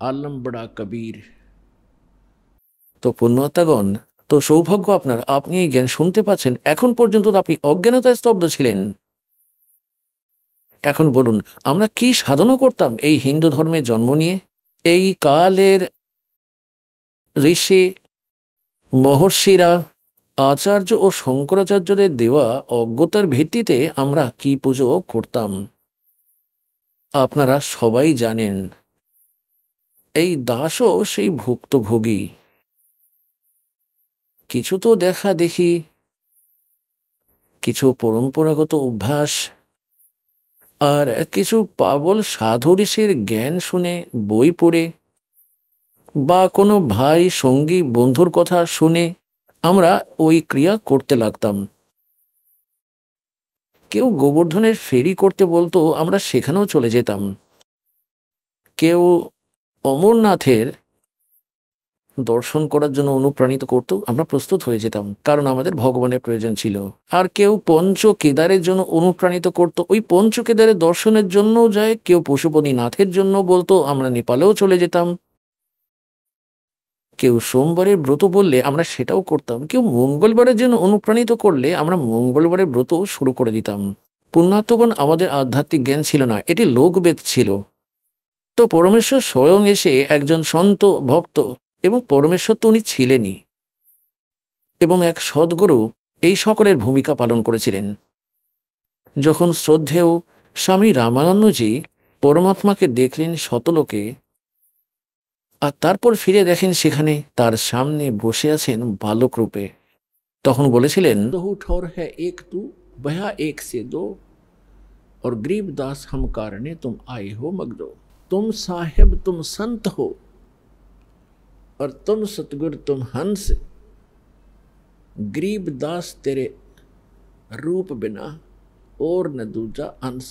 आलम बड़ा कबीर। তো পুণ্যাত্মাগণ, তো সৌভাগ্য আপনার, আপনি এই জ্ঞান শুনতে পাচ্ছেন। এখন পর্যন্ত তো আপনি অজ্ঞানতায় স্তব্ধ ছিলেন। এখন বলুন, আমরা কি সাধনা করতাম এই হিন্দু ধর্মে জন্ম নিয়ে? এই কালের ঋষি মহর্ষিরা, আচার্য ও শঙ্করাচার্যদের দেওয়া অজ্ঞতার ভিত্তিতে আমরা কি পুজো করতাম আপনারা সবাই জানেন। এই দাসও সেই ভুক্তভোগী। কিছু তো দেখা দেখি, কিছু পরম্পরাগত অভ্যাস, আর কিছু পাগল সাধু ঋষির জ্ঞান শুনে, বই পড়ে, বা কোনো ভাই সঙ্গী বন্ধুর কথা শুনে আমরা ওই ক্রিয়া করতে লাগতাম। কেউ গোবর্ধনের ফেরি করতে বলতো, আমরা সেখানেও চলে যেতাম। কেউ অমরনাথের দর্শন করার জন্য অনুপ্রাণিত করতো, আমরা প্রস্তুত হয়ে যেতাম, কারণ আমাদের ভগবানের প্রয়োজন ছিল। আর কেউ পঞ্চ কেদারের জন্য অনুপ্রাণিত করতো, ওই পঞ্চ কেদারের দর্শনের জন্য যায়। কেউ পশুপতিনাথের জন্য বলতো, আমরা নেপালেও চলে যেতাম। কেউ সোমবারের ব্রত বললে আমরা সেটাও করতাম। কেউ মঙ্গলবারের জন্য অনুপ্রাণিত করলে আমরা মঙ্গলবারের ব্রত শুরু করে দিতাম। পুণ্যার্থগণ, আমাদের আধ্যাত্মিক জ্ঞান ছিল না, এটি লোকবেদ ছিল। তো পরমেশ্বর স্বয়ং এসে একজন সন্ত ভক্ত, এবং পরমেশ্বর তো উনি ছিলেনই, এবং এক সদ্গুরু এই সকলের ভূমিকা পালন করেছিলেন। যখন শ্রদ্ধেয় স্বামী রামানন্দজি পরমাত্মাকে দেখলেন শতলোকে, আর তারপর ফিরে দেখেন সেখানে তার সামনে বসে আছেন বালক রূপে, তখন বলেছিলেন, दो ठौर है एक तू, भया एक से दो, और गरीब दास हम कारणे तुम आए हो मगदो। तुम साहेब तुम संत हो, और तुम सतगुर तुम हंस। गरीब दास तेरे रूप बिना और न दूजा अंश।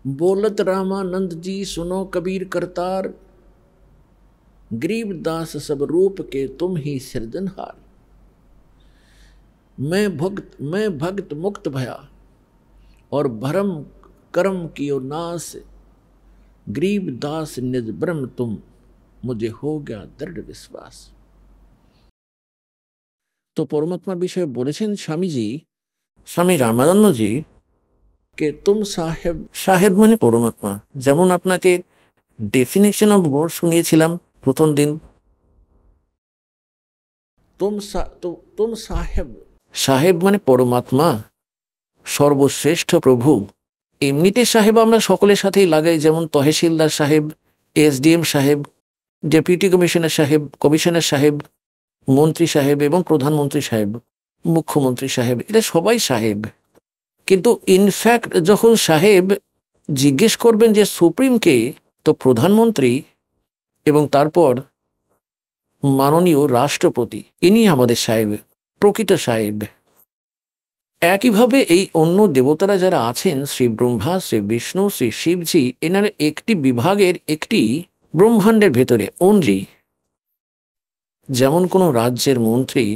बोलत रामानंद जी सुनो कबीर करतार, गरीब दास सब रूप के तुम ही सृजनहार। मैं भक्त मुक्त भया, और भरम कर्म कियो नाश। गरीब दास निज ब्रह्म तुम, मुझे हो गया दृढ़ विश्वास। তো পরমাত্মার বিষয়ে বলেছেন স্বামীজি, স্বামী রামানন্দজি, कि तुम साहेब। সাহেব মানে পরমাত্মা। যেমন আপনাকে ডেফিনেশন অফ গড শুনিয়েছিলাম প্রথম দিন। तुम साहेब। সাহেব মানে পরমাত্মা, সর্বশ্রেষ্ঠ প্রভু। এমনিতে সাহেব আমরা সকলের সাথেই লাগাই, যেমন তহসিলদার সাহেব, এসডিএম সাহেব, ডেপুটি কমিশনার সাহেব, কমিশনার সাহেব, মন্ত্রী সাহেব এবং প্রধানমন্ত্রী সাহেব, মুখ্যমন্ত্রী সাহেব, এরা সবাই সাহেব। কিন্তু ইনফ্যাক্ট যখন সাহেব জিজ্ঞেস করবেন যে সুপ্রিম কে, তো প্রধানমন্ত্রী এবং তারপর মাননীয় রাষ্ট্রপতি, ইনি আমাদের সাহেব, প্রকৃত সাহেব। একইভাবে এই অন্য দেবতারা যারা আছেন, শ্রী ব্রহ্মা, শ্রী বিষ্ণু, শ্রী শিবজি, এনার একটি বিভাগের, একটি ব্রহ্মাণ্ডের ভেতরে অনলি। যেমন কোনো রাজ্যের মন্ত্রী,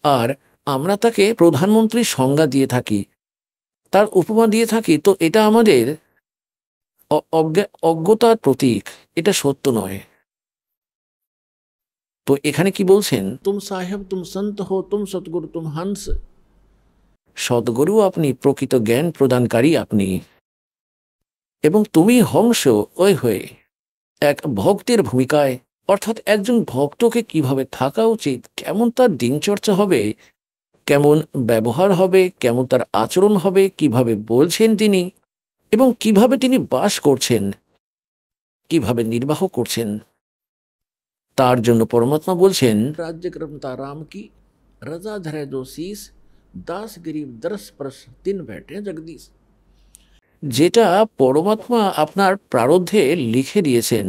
আর আমরা তাকে প্রধানমন্ত্রীর সংজ্ঞা দিয়ে থাকি, তার উপমা দিয়ে থাকি, তো এটা আমাদের অজ্ঞতার প্রতীক, এটা সত্য নয়। তো এখানে কি বলছেন, तुम साहेब तुम संत हो, तुम सतगुरु तुम हंस। সদ্গুরু আপনি, প্রকৃত জ্ঞান প্রদানকারী আপনি, এবং তুমি হংস ওই হয়ে এক ভক্তের ভূমিকায়, অর্থাৎ একজন ভক্তকে কিভাবে থাকা উচিত, কেমন তার দিনচর্চা হবে, কেমন ব্যবহার হবে, কেমন তার আচরণ হবে, কিভাবে বলছেন তিনি, এবং কিভাবে তিনি বাস করছেন, কিভাবে নির্বাহ করছেন, তার জন্য পরমাত্মা বলছেন, राज्य क्रमता राम की, रजा धरे दो शीस। दास गरीब दरस परस दिन बैठे जगदीश। যেটা পরমাত্মা আপনার প্রারব্ধে লিখে দিয়েছেন,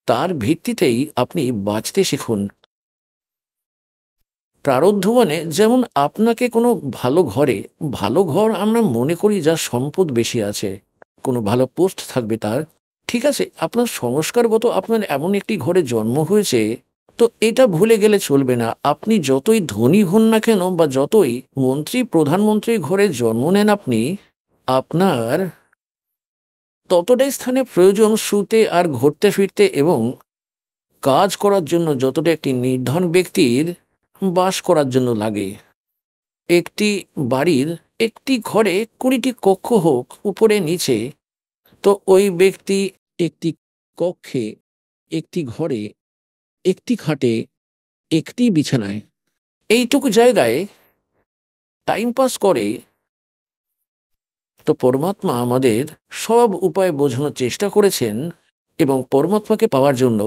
তার ভিত্তিতেই আপনি বাঁচতে শিখুন। প্রারব্ধ মানে, যেমন আপনাকে কোনো ভালো ঘরে, ভালো ঘর আমরা মনে করি যার সম্পদ বেশি আছে, কোনো ভালো পোস্ট থাকবে তার, ঠিক আছে, আপনার সংস্কারগত আপনার এমন একটি ঘরে জন্ম হয়েছে, তো এটা ভুলে গেলে চলবে না। আপনি যতই ধনী হন না কেন, বা যতই মন্ত্রী প্রধানমন্ত্রীর ঘরে জন্ম নেন আপনি, আপনার ততটাই স্থানে প্রয়োজন শুতে আর ঘুরতে ফিরতে এবং কাজ করার জন্য যতটা একটি নির্ধন ব্যক্তির বাস করার জন্য লাগে। একটি বাড়ির একটি ঘরে 20টি কক্ষ হোক উপরে নিচে, তো ওই ব্যক্তি একটি কক্ষে, একটি ঘরে, একটি খাটে, একটি বিছানায়, এইটুকু জায়গায় টাইম পাস করে। তো পরমাত্মা আমাদের সব উপায় বোঝানোর চেষ্টা করেছেন, এবং পরমাত্মাকে পাওয়ার জন্য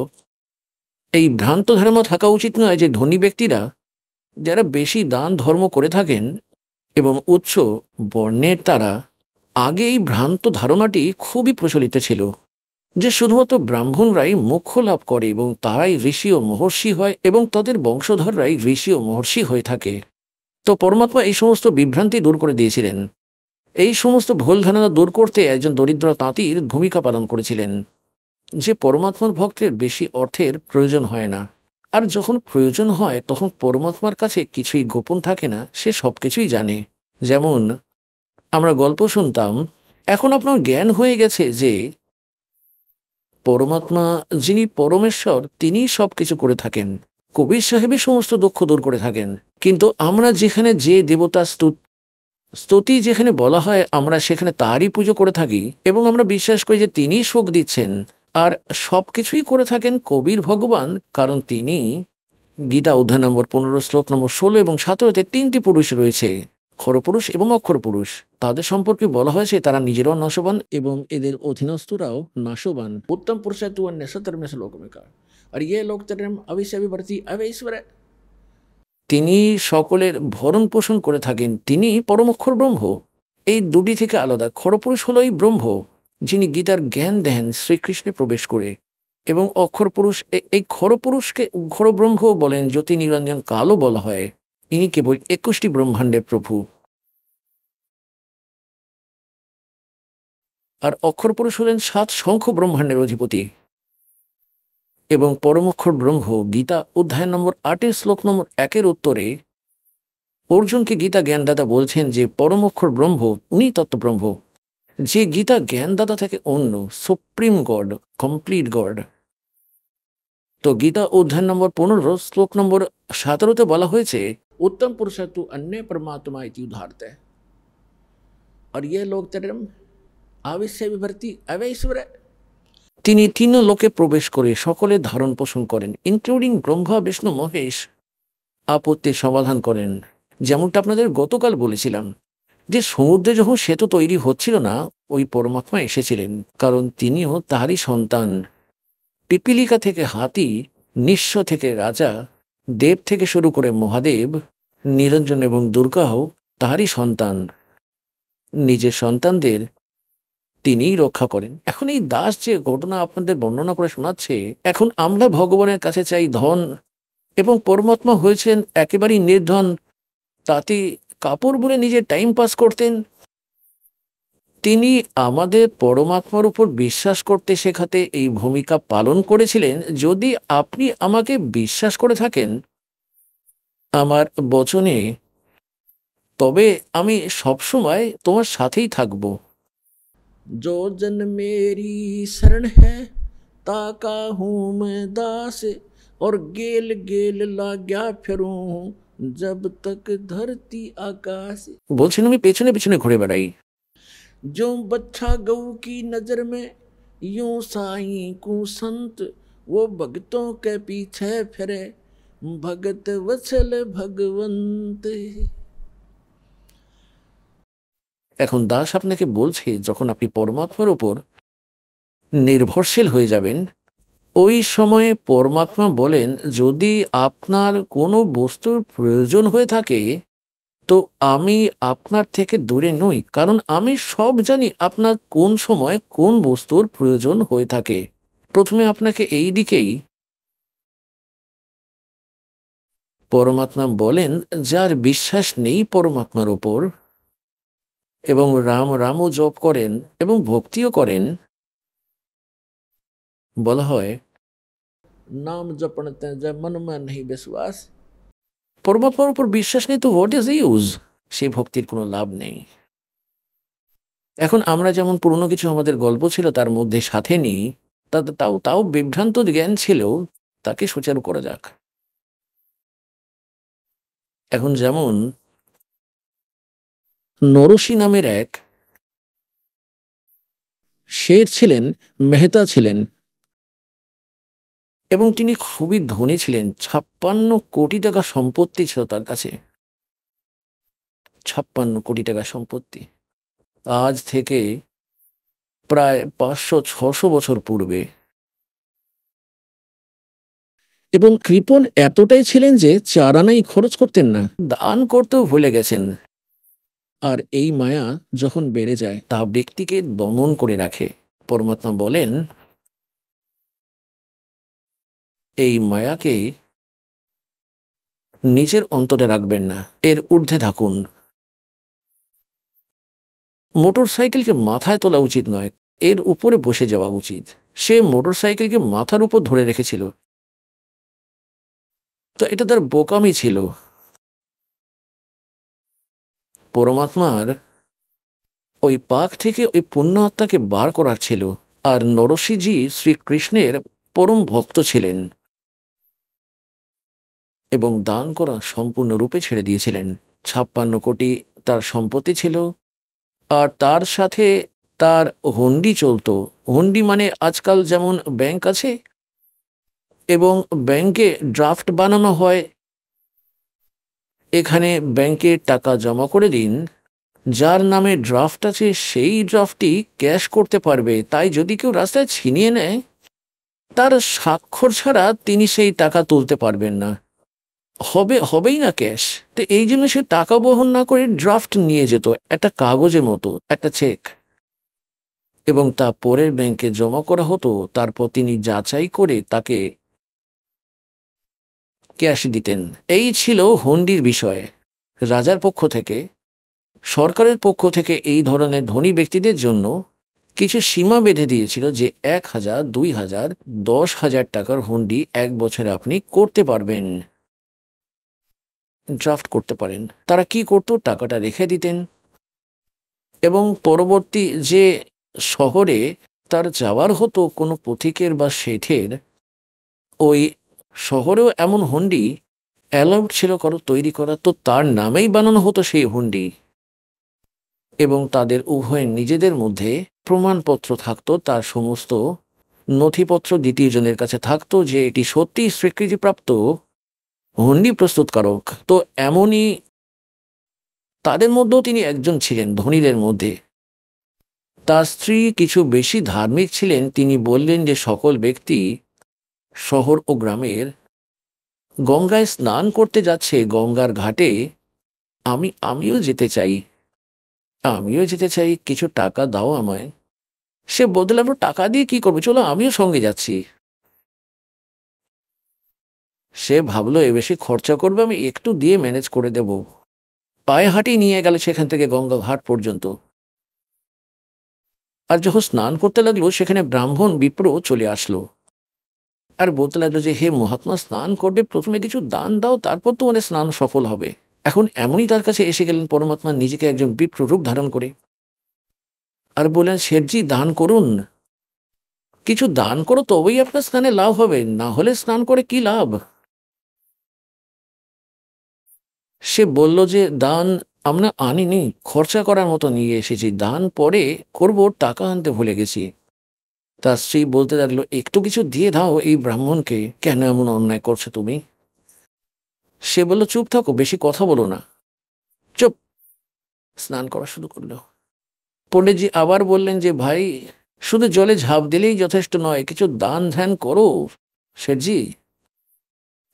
এই ভ্রান্ত ধারণা থাকা উচিত নয় যে ধনী ব্যক্তিরা যারা বেশি দান ধর্ম করে থাকেন এবং উচ্চ বর্ণের, তারা আগে এই ভ্রান্ত ধারণাটি খুবই প্রচলিত ছিল যে শুধুমাত্র ব্রাহ্মণরাই মোক্ষ লাভ করে এবং তারাই ঋষি ও মহর্ষি হয় এবং তাদের বংশধররাই ঋষি ও মহর্ষি হয়ে থাকে। তো পরমাত্মা এই সমস্ত বিভ্রান্তি দূর করে দিয়েছিলেন। এই সমস্ত ভুল ধারণা দূর করতে একজন দরিদ্র তাঁতির ভূমিকা পালন করেছিলেন, যে পরমাত্মার ভক্তের বেশি অর্থের প্রয়োজন হয় না, আর যখন প্রয়োজন হয় তখন পরমাত্মার কাছে কিছুই গোপন থাকে না, সে সব কিছুই জানে। যেমন আমরা গল্প শুনতাম, এখন আপনার জ্ঞান হয়ে গেছে যে পরমাত্মা যিনি পরমেশ্বর তিনিই সব কিছু করে থাকেন। কবির সাহেবের সমস্ত দুঃখ দূর করে থাকেন। কিন্তু আমরা যেখানে যে দেবতা স্তুতি যেখানে বলা হয়, আমরা সেখানে তারই পুজো করে থাকি এবং আমরা বিশ্বাস করি যে তিনিই সুখ দিচ্ছেন আর সব কিছুই করে থাকেন কবির ভগবান, কারণ তিনি গীতা অধ্যায় নম্বর 15 শ্লোক নম্বর 16 এবং 17-তে 3টি পুরুষ রয়েছে, খরপুরুষ এবং অক্ষর পুরুষ। তাদের সম্পর্কে বলা হয়েছে তারা নিজেরাও নাশবান এবং এদের অধীনস্থরাও নাশবান। उत्तम पुरुष है तू अन्य 17वें श्लोक में कहा, और ये लोग तेरम अवश्य विवर्ती अवैश्वर है। তিনি সকলের ভরণ পোষণ করে থাকেন, তিনি পরমক্ষর ব্রহ্ম। এই দুটি থেকে আলাদা। খরপুরুষ হলো এই ব্রহ্ম যিনি গীতার জ্ঞান দেন শ্রীকৃষ্ণে প্রবেশ করে, এবং অক্ষর পুরুষ এই খরপুরুষকে খরব্রহ্ম বলেন, জ্যোতি নিরঞ্জন কালও বলা হয়। ইনি কেবল 21টি ব্রহ্মাণ্ডের প্রভু। আর অক্ষর পুরুষ হলেন 7 শঙ্খ ব্রহ্মাণ্ডের অধিপতি। এবং পরমক্ষর ব্রহ্ম গীতা অধ্যায় নম্বর 8 শ্লোক নম্বর 1 উত্তরে অর্জুনকে গীতা জ্ঞানদাতা বলছেন যে পরমক্ষর ব্রহ্ম উনি তত্ত্বব্রহ্ম, যে গীতা জ্ঞানদাতা থেকে অন্য, সুপ্রিম গড, কমপ্লিট গড। তো গীতা অধ্যায় নম্বর 15 শ্লোক নম্বর 17-তে বলা হয়েছে, उत्तम पुरुष है तू अन्य परमात्मा इति उदाहरते है, और ये लोग तेरम अवश्य विवर्ती अवैश्वर है। তিনি 3 লোকে প্রবেশ করে সকলের ধারণ পোষণ করেন, ইনক্লুডিং ব্রহ্মা বিষ্ণু মহেশ। আপত্তির সমাধান করেন। যেমনটা আপনাদের গতকাল বলেছিলাম যে সমুদ্রে যখন সেতু তৈরি হচ্ছিল না, ওই পরমাত্মা এসেছিলেন, কারণ তিনিও তাহারই সন্তান। পিপিলিকা থেকে হাতি, নিঃস্ব থেকে রাজা, দেব থেকে শুরু করে মহাদেব, নিরঞ্জন এবং দুর্গাও তাহারই সন্তান। নিজের সন্তানদের তিনিই রক্ষা করেন। এখন এই দাস যে ঘটনা আপনাদের বর্ণনা করে শোনাচ্ছে, এখন আমরা ভগবানের কাছে চাই ধন, এবং পরমাত্মা হয়েছেন একেবারেই নির্ধন। তাতে কাপড় বলে নিজে টাইম পাস করতেন। তিনি আমাদের পরমাত্মার উপর বিশ্বাস করতে শেখাতে এই ভূমিকা পালন করেছিলেন। যদি আপনি আমাকে বিশ্বাস করে থাকেন আমার বচনে, তবে আমি সবসময় তোমার সাথেই থাকব। जो जन मेरी शरण है ताका हूँ मैं दास, और गेल गेल लाग्या फिरूं जब तक धरती आकाश। বলছেন আমি পেছনে পেছনে ঘুরে বেড়াই। जो बच्चा गऊ की नजर में यूं साईं को संत, वो भगतों के पीछे फिरे भगत वत्सल भगवंत। এখন দাস আপনাকে বলছে যখন আপনি পরমাত্মার উপর নির্ভরশীল হয়ে যাবেন, ওই সময়ে পরমাত্মা বলেন যদি আপনার কোনো বস্তুর প্রয়োজন হয়ে থাকে তো আমি আপনার থেকে দূরে নই, কারণ আমি সব জানি আপনার কোন সময় কোন বস্তুর প্রয়োজন হয়ে থাকে। প্রথমে আপনাকে এই দিকেই পরমাত্মা বলেন, যার বিশ্বাস নেই পরমাত্মার উপর এবং রাম রামও জপ করেন এবং ভক্তিও করেন, বলা হয় नाम जपणते जब मन में नहीं विश्वास। পরমাত্মার উপর বিশ্বাস নেই তো হোয়াট ইজ ইউজ, সেই ভক্তির কোনো লাভ নেই। এখন আমরা যেমন পুরনো কিছু আমাদের গল্প ছিল তার মধ্যে সাথে নিই, তাও তাও বিভ্রান্ত জ্ঞান ছিল, তাকে সুচারু করা যাক। এখন যেমন নরসি নামের এক শের ছিলেন, মেহতা ছিলেন, এবং তিনি খুবই ধনী ছিলেন। 56 কোটি টাকা সম্পত্তি ছিল তার কাছে। 56 কোটি টাকা সম্পত্তি। আজ থেকে প্রায় 500-600 বছর পূর্বে। এবং কৃপণ এতটাই ছিলেন যে 4 আনাই খরচ করতেন না। দান করতেও ভুলে গেছেন। আর এই মায়া যখন বেড়ে যায় তা ব্যক্তিকে দমন করে রাখে। পরমাত্মা বলেন, এই মায়াকে নিজের অন্তরে রাখবেন না, এর ঊর্ধ্বে থাকুন। মোটর সাইকেলকে মাথায় তোলা উচিত নয়, এর উপরে বসে যাওয়া উচিত। সে মোটর সাইকেলকে মাথার উপর ধরে রেখেছিল, তো এটা তার বোকামি ছিল। পরমাত্মার ওই পাক থেকে ওই পুণ্য আত্মাকে বার করার ছিল। আর নরসিংহজি শ্রীকৃষ্ণের পরম ভক্ত ছিলেন এবং দান করা সম্পূর্ণরূপে ছেড়ে দিয়েছিলেন। 56 কোটি তার সম্পত্তি ছিল, আর তার সাথে তার হুন্ডি চলতো। হুন্ডি মানে আজকাল যেমন ব্যাংক আছে এবং ব্যাংকে ড্রাফট বানানো হয়, এখানে ব্যাংকে টাকা জমা করে দিন, যার নামে ড্রাফট আছে সেই ড্রাফটই ক্যাশ করতে পারবে। তাই যদি কেউ রাস্তায় ছিনিয়ে নেয়, তার স্বাক্ষর ছাড়া তিনি সেই টাকা তুলতে পারবেন না, হবেই না ক্যাশ। তো এই জন্য সে টাকা বহন না করে ড্রাফট নিয়ে যেত, একটা কাগজের মতো, একটা চেক, এবং তা পরের ব্যাংকে জমা করা হতো। তারপর তিনি যাচাই করে তাকে ক্যাশ দিতেন। এই ছিল হুন্ডির বিষয়। রাজার পক্ষ থেকে, সরকারের পক্ষ থেকে এই ধরনের ধনী ব্যক্তিদের জন্য কিছু সীমা বেঁধে দিয়েছিল যে 1000, 2000, 10,000 টাকার হুন্ডি 1 বছরে আপনি করতে পারবেন, ড্রাফট করতে পারেন। তারা কি করতো, টাকাটা রেখে দিতেন এবং পরবর্তী যে শহরে তার যাওয়ার হতো কোনো পথিকের বা শেঠের, ওই শহরেও এমন হুন্ডি অ্যালাউড ছিল তৈরি করা, তো তার নামেই বানানো হতো সেই হুন্ডি। এবং তাদের উভয়ের নিজেদের মধ্যে প্রমাণপত্র থাকতো, তার সমস্ত নথিপত্র দ্বিতীয় জনের কাছে থাকতো যে এটি সত্যি স্বীকৃতিপ্রাপ্ত হুন্ডি প্রস্তুতকারক। তো এমনই তাদের মধ্যেও তিনি একজন ছিলেন, ধনীদের মধ্যে। তার স্ত্রী কিছু বেশি ধার্মিক ছিলেন। তিনি বললেন যে সকল ব্যক্তি শহর ও গ্রামের গঙ্গায় স্নান করতে যাচ্ছে, গঙ্গার ঘাটে আমিও যেতে চাই, কিছু টাকা দাও আমায়। সে বলতে লাগলো, টাকা দিয়ে কি করবে, চলো আমিও সঙ্গে যাচ্ছি। সে ভাবলো এ বেশি খরচা করবে, আমি একটু দিয়ে ম্যানেজ করে দেব। পায়ে হাঁটি নিয়ে গেল সেখান থেকে গঙ্গা ঘাট পর্যন্ত। আর যখন স্নান করতে লাগলো, সেখানে ব্রাহ্মণ বিপ্র চলে আসলো আর বলতে লাগলো যে হে মহাত্মা, স্নান করবে, প্রথমে কিছু দান দাও, তারপর তোমাদের স্নান সফল হবে। এখন এমনই তার কাছে এসে গেলেন পরমাত্মা নিজেকে একজন বিপ্র রূপ ধারণ করে, আর বললেন, শেঠজি দান করুন, কিছু দান করো, তবেই আপনার স্নানে লাভ হবে, না হলে স্নান করে কি লাভ। সে বলল যে দান আমরা আনিনি, খরচা করার মতো নিয়ে এসেছি, দান পরে করব, টাকা আনতে ভুলে গেছি। তার স্ত্রী বলতে লাগলো, একটু কিছু দিয়ে দাও এই ব্রাহ্মণকে, কেন এমন অন্যায় করছো তুমি। সে বলল, চুপ থাকো, বেশি কথা বলো না, চুপ। স্নান করা শুরু করলো। পণ্ডিতজি আবার বললেন যে ভাই, শুধু জলে ঝাঁপ দিলেই যথেষ্ট নয়, কিছু দান ধ্যান করো শেঠজি।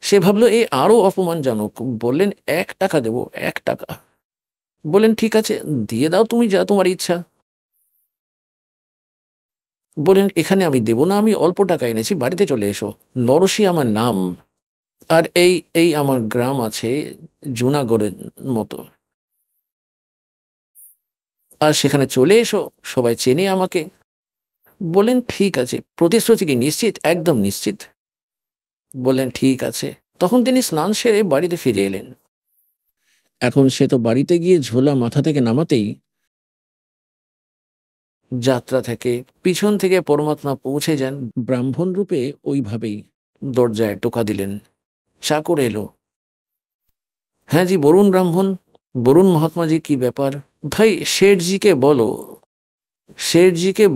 সে ভাবলো এ আরো অপমানজনক। বললেন, 1 টাকা দেবো, 1 টাকা। বললেন, ঠিক আছে, দিয়ে দাও তুমি, যা তোমার ইচ্ছা। বললেন, এখানে আমি দেবো না, আমি অল্প টাকা এনেছি, বাড়িতে চলে এসো। নরসি আমার নাম, আর এই এই আমার গ্রাম আছে জুনাগড়ের মতো, আর সেখানে চলে এসো, সবাই চেনে আমাকে। বললেন, ঠিক আছে, প্রতিশ্রুতি কি নিশ্চিত? একদম নিশ্চিত। বললেন, ঠিক আছে। তখন তিনি স্নান সেরে বাড়িতে ফিরে এলেন। এখন সে তো বাড়িতে গিয়ে ঝোলা মাথা থেকে নামাতেই যাত্রা থেকে পিছন থেকে পরমাত্মা পৌঁছে যান। ব্রাহ্মণ রূপে ওইভাবেই দরজায় টোকা দিলেন। চাকর এলো। হ্যাঁ জি বলুন ব্রাহ্মণ, বলুন মহাত্মাজি, কি ব্যাপার? ভাই শেঠজিকে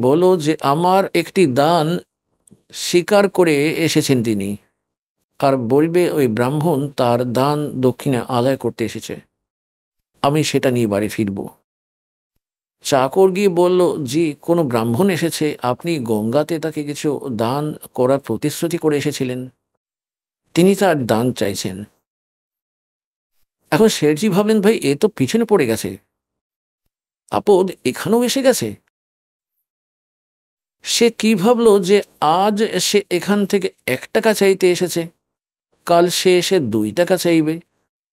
বলো যে আমার একটি দান স্বীকার করে এসেছেন তিনি, আর বলবে ওই ব্রাহ্মণ তার দান দক্ষিণা আদায় করতে এসেছে, আমি সেটা নিয়ে বাড়ি ফিরব। চাকর গিয়ে বলল, জি কোনো ব্রাহ্মণ এসেছে, আপনি গঙ্গাতে তাকে কিছু দান করার প্রতিশ্রুতি করে এসেছিলেন, তিনি তার দান চাইছেন। এখন শেঠজি ভাবলেন, ভাই এ তো পিছনে পড়ে গেছে, আপদ এখানেও এসে গেছে। সে কি ভাবলো যে আজ সে এখান থেকে 1 টাকা চাইতে এসেছে, কাল সে এসে 2 টাকা চাইবে,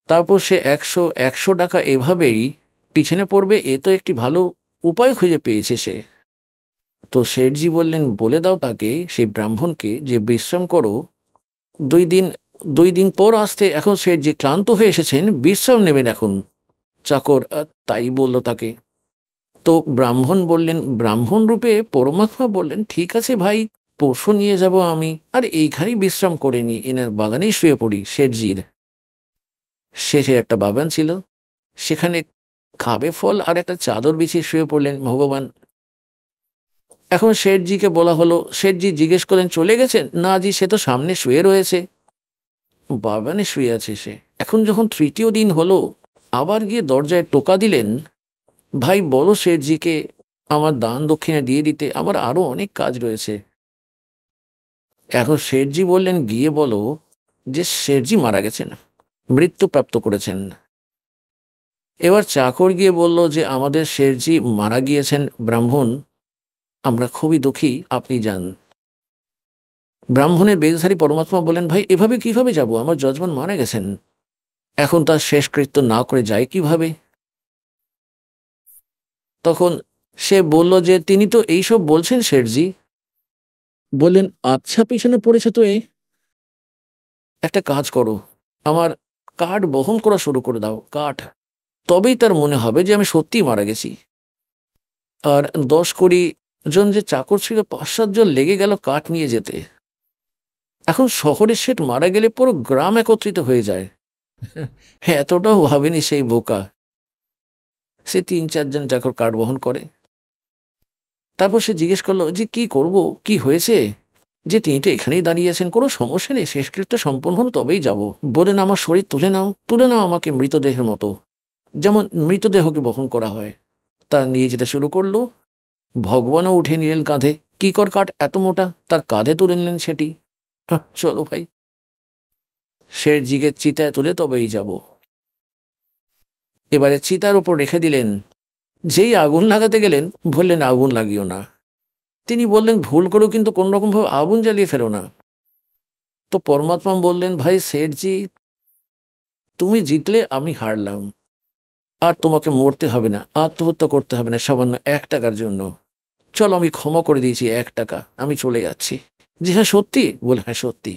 তারপর সে 100 টাকা এভাবেই পিছনে পড়বে। এ তো একটি ভালো উপায় খুঁজে পেয়েছে সে। তো শেঠজি বললেন, বলে দাও তাকে, সেই ব্রাহ্মণকে, যে বিশ্রাম করো, 2 দিন 2 দিন পর আসতে। এখন শেঠজি ক্লান্ত হয়ে এসেছেন, বিশ্রাম নেবেন এখন। চাকর তাই বলল তাকে। তো ব্রাহ্মণ রূপে পরমাত্মা বললেন, ঠিক আছে ভাই, পরশু নিয়ে যাব আমি, আর এইখানেই বিশ্রাম করে নি, এনার বাগানেই শুয়ে পড়ি। শেষের একটা বাগান ছিল, সেখানে খাবে ফল আর একটা চাদর বিছিয়ে শুয়ে পড়লেন ভগবান। এখন শেঠজিকে বলা হলো, শেঠজি জিজ্ঞেস করলেন, চলে গেছেন? না জি, সে তো সামনে শুয়ে রয়েছে, বাগানে শুয়ে আছে সে। এখন যখন 3য় দিন হলো, আবার গিয়ে দরজায় টোকা দিলেন, ভাই বলো শেঠজিকে আমার দান দক্ষিণা দিয়ে দিতে, আমার আরো অনেক কাজ রয়েছে। এখন শেঠজি বললেন, গিয়ে বলো যে শেঠজি মারা গেছেন, মৃত্যুপ্রাপ্ত করেছেন। এবার চাকর গিয়ে বলল যে আমাদের শেঠজি মারা গিয়েছেন ব্রাহ্মণ, আমরা খুবই দুঃখী, আপনি যান। ব্রাহ্মণের বেশধারী পরমাত্মা বলেন, ভাই এভাবে কিভাবে যাব, আমার যজমান মারা গেছেন, এখন তার শেষকৃত্য না করে যায় কিভাবে? তখন সে বলল যে তিনি তো এইসব বলছেন শেঠজি। বললেন, আচ্ছা পিছনে পড়েছে তো একটা কাজ করো, আমার কাঠ বহন করা শুরু করে দাও, কাঠ, তবেই তার মনে হবে যে আমি সত্যিই মারা গেছি। আর 10-20 জন যে চাকর ছিল, 5-7 জন লেগে গেল কাঠ নিয়ে যেতে। এখন শহরের শেঠ মারা গেলে পুরো গ্রাম একত্রিত হয়ে যায়। হ্যাঁ, এতটাও ভাবেনি সেই বোকা। সে 3-4 জন চাকর কাঠ বহন করে। তারপর সে জিজ্ঞেস করলো যে কি করব, কি হয়েছে, যে তিনি তো এখানেই দাঁড়িয়ে আছেন, কোনো সমস্যা নেই, শেষকৃত্য সম্পন্ন হন তবেই যাব। বলেন, আমার শরীর তুলে নাও আমাকে মৃতদেহের মতো, যেমন মৃতদেহকে বহন করা হয়। তা নিয়ে যেতে শুরু করলো। ভগবানও উঠে নিলেন কাঁধে, কি কর কাঠ এত মোটা, তার কাঁধে তুলে নিলেন সেটি। চলো ভাই, শেঠজিকে চিতায় তুলে তবেই যাব। এবারে চিতার উপর রেখে দিলেন। যেই আগুন লাগাতে গেলেন, বললেন আগুন লাগিও না। তিনি বললেন, ভুল করেও কিন্তু কোন রকম ভাবে আগুন জ্বালিয়ে ফেলো না। তো পরমাত্মা বললেন, ভাই শেঠজি, তুমি জিতলে আমি হারলাম, আর তোমাকে মরতে হবে না, আত্মহত্যা করতে হবে না সামান্য 1 টাকার জন্য। চলো, আমি ক্ষমা করে দিয়েছি 1 টাকা, আমি চলে যাচ্ছি। জি হ্যাঁ সত্যি? বলে হ্যাঁ সত্যি।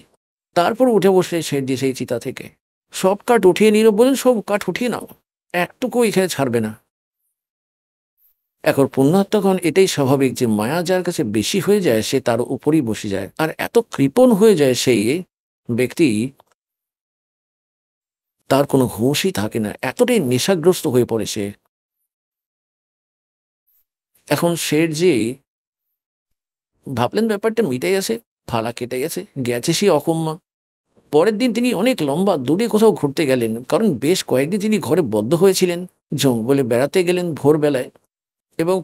তারপর উঠে বসে শেঠজি সেই চিতা থেকে সব কাঠ উঠিয়ে নিল। বলেন, সব কাঠ উঠিয়ে নাও, একটুকু এখানে ছাড়বে না। এখন পুণ্যাত্মাগণ এটাই স্বাভাবিক যে মায়া যার কাছে বেশি হয়ে যায়, সে তার উপরই বসে যায়, আর এত কৃপণ হয়ে যায় সেই ব্যক্তি, তার কোনো হুঁশই থাকে না, এতটাই নেশাগ্রস্ত হয়ে পড়ে সে। এখন শেঠজি ভাবলেন ব্যাপারটা মিটাই আছে, ফালা কেটে গেছে, গেছে সে অকম্মা। পরের দিন তিনি অনেক লম্বা দূরে কোথাও ঘুরতে গেলেন, কারণ বেশ কয়েকদিন তিনি ঘরে বদ্ধ হয়েছিলেন। জঙ্গলে বেড়াতে গেলেন ভোরবেলায়, এবং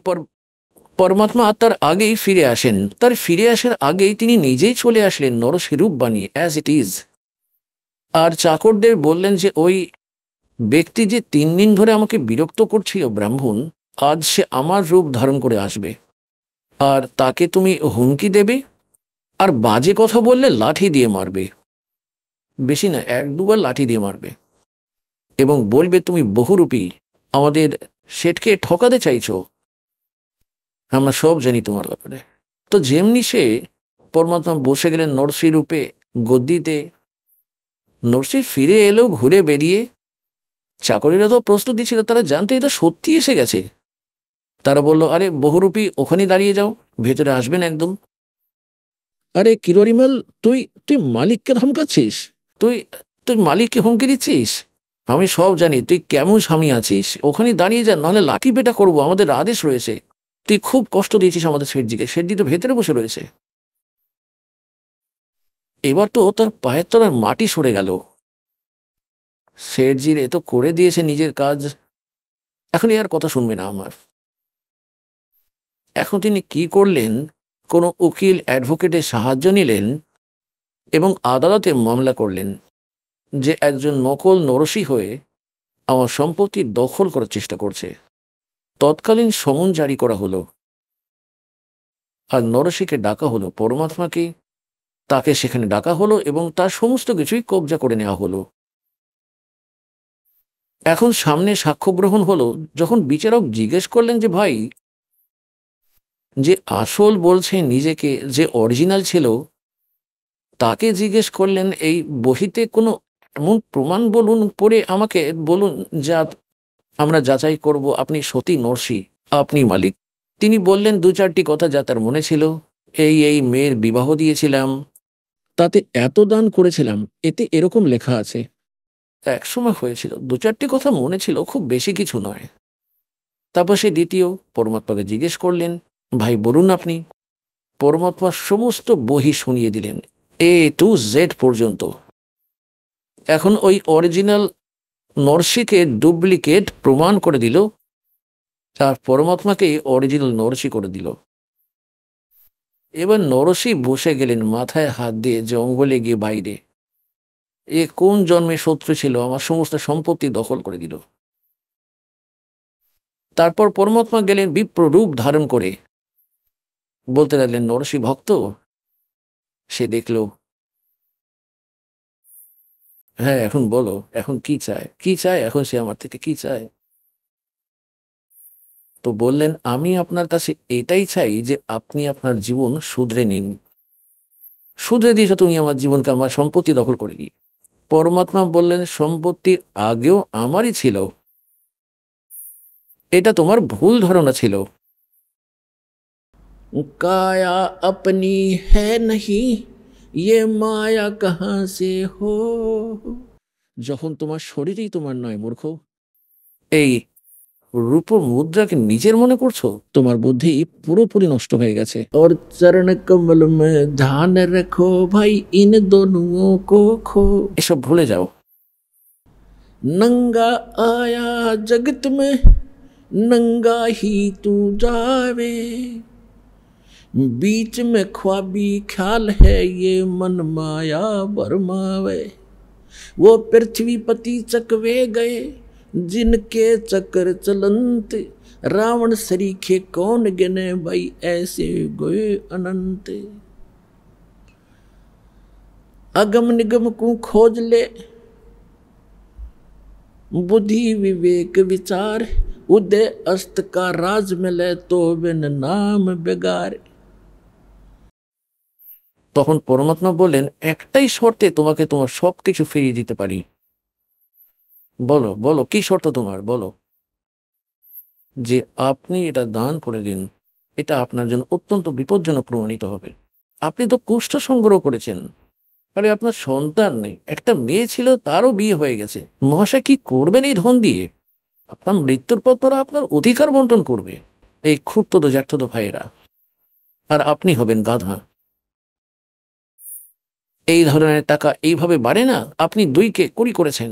পরমাত্মা তার আগেই ফিরে আসেন। তার ফিরে আসার আগেই তিনি নিজেই চলে আসলেন নরস্বরূপ বানিয়ে, অ্যাজ ইট ইজ। আর চাকরদের বললেন যে ওই ব্যক্তি যে 3 দিন ধরে আমাকে বিরক্ত করছিল ব্রাহ্মণ, আজ সে আমার রূপ ধারণ করে আসবে, আর তাকে তুমি হুমকি দেবে, আর বাজে কথা বললে লাঠি দিয়ে মারবে, বেশি না 1-2 বার লাঠি দিয়ে মারবে, এবং বলবে তুমি বহুরূপী, আমাদের শেঠকে ঠকাতে চাইছো, আমরা সব জানি তোমার ব্যাপারে। তো যেমনি সে পরমাত্মা বসে গেলেন নরসিংহ রূপে গদ্দিতে, নরসিংহ ফিরে এলো ঘুরে বেরিয়ে। চাকরিরা তো প্রস্তুতি ছিল, তারা জানতো এটা সত্যি এসে গেছে। তারা বলল, আরে বহুরূপী ওখানে দাঁড়িয়ে যাও, ভেতরে আসবেন একদম। আরে কিরোরিমাল, তুই তুই মালিককে ধমকাচ্ছিস? তুই তুই মালিককে হুমকি দিচ্ছিস? আমি সব জানি তুই কেমন স্বামী আছিস, ওখানে দাঁড়িয়ে যা, নাহলে লাঠি পেটা করবো, আমাদের আদেশ রয়েছে। তুই খুব কষ্ট দিয়েছিস আমাদের শেঠজিকে, শেঠজি তো ভেতরে বসে রয়েছে। এবার তো তার পায়ের তলার মাটি সরে গেল। শেঠজির এ তো করে দিয়েছে নিজের কাজ, এখন আর কথা শুনবে না আমার। এখন তিনি কি করলেন, কোনো উকিল অ্যাডভোকেটের সাহায্য নিলেন এবং আদালতে মামলা করলেন যে একজন নকল নরসি হয়ে আমার সম্পত্তি দখল করার চেষ্টা করছে। তৎকালীন সমন জারি করা হলো, আর নরসিকে ডাকা হলো, পরমাত্মাকে তাকে সেখানে ডাকা হলো এবং তার সমস্ত কিছুই কবজা করে নেওয়া হলো। এখন সামনে সাক্ষ্য গ্রহণ হলো। যখন বিচারক জিজ্ঞেস করলেন যে ভাই, যে আসল বলছে নিজেকে, যে অরিজিনাল ছিল, তাকে জিজ্ঞেস করলেন এই বহিতে কোনো এমন প্রমাণ বলুন, পড়ে আমাকে বলুন, যা আমরা যাচাই করব আপনি সতী নরসি, আপনি মালিক। তিনি বললেন দু চারটি কথা যা তার মনে ছিল। এই মেয়ের বিবাহ দিয়েছিলাম, তাতে এত দান করেছিলাম, এতে এরকম লেখা আছে। এক সময় হয়েছিল, দু চারটি কথা মনে ছিল, খুব বেশি কিছু নয়। তারপর সে দ্বিতীয় পরমাত্মাকে জিজ্ঞেস করলেন, ভাই বলুন আপনি। পরমাত্মা সমস্ত বহি শুনিয়ে দিলেন, এ টু জেড পর্যন্ত। এখন ওই অরিজিনাল নরসিকে ডুপ্লিকেট প্রমাণ করে দিল, আর পরমাত্মাকে অরিজিনাল নরসি করে দিল। এবার নরসি বসে গেলেন মাথায় হাত দিয়ে, জঙ্গলে গিয়ে বাইরে। এ কোন জন্মে শত্রু ছিল, আমার সমস্ত সম্পত্তি দখল করে দিল। তারপর পরমাত্মা গেলেন বিপ্র রূপ ধারণ করে, বলতে লাগলেন নরসি ভক্ত। সে দেখল, হ্যাঁ এখন বলো, এখন কি চায়, কি চায় এখন সে আমার থেকে, কি চায়? তো বললেন, আমি আপনার কাছে এটাই চাই যে আপনি আপনার জীবন শুধরে নিন। শুধরে দিয়েছ তুমি আমার জীবনকে, আমার সম্পত্তি দখল করে নিয়ে। পরমাত্মা বললেন, সম্পত্তি আগেও আমারই ছিল, এটা তোমার ভুল ধারণা ছিল। काया अपनी है नहीं, ये माया कहाँ से हो। যখন তোমার শরীরই তোমার নয় মূর্খ, এই রূপ মুদ্রাকে নিজের মনে করছো? তোমার বুদ্ধি পুরোপুরি নষ্ট হয়ে গেছে। और चरण कमल में ध्यान रखो भाई, इन दोनों को खो। এসব ভুলে যাও। नंगा आया जगत में, नंगा ही तू जावे। बीच में ख्वाबी ख्याल है, ये मन माया भरमावे। वो पृथ्वी पति चकवे गए, जिनके चक्कर चलंत। रावण सरीखे कौन गिने भाई, ऐसे गए अनंत। अगम निगम को खोज ले, बुद्धि विवेक विचार। उदय अस्त का राज मिले, तो बिन नाम बेगार। তখন পরমাত্মা বললেন, একটাই শর্তে তোমাকে তোমার সবকিছু ফিরিয়ে দিতে পারি। বলো বলো, কি শর্ত তোমার, বলো। যে আপনি এটা দান করে দিন, এটা আপনার জন্য অত্যন্ত বিপজ্জনক প্রমাণিত হবে। আপনি তো কুষ্ঠ সংগ্রহ করেছেন, আরে আপনার সন্তান নেই, একটা মেয়ে ছিল তারও বিয়ে হয়ে গেছে। মহাশয় কি করবেন এই ধন দিয়ে? আপনার মৃত্যুর পর তারা আপনার অধিকার বন্টন করবে, এই খুঁড়তো জ্যাঠতো ভাইয়েরা, আর আপনি হবেন গাধা। এই ধরনের টাকা এইভাবে বাড়ে না, আপনি 2কে 20 করেছেন।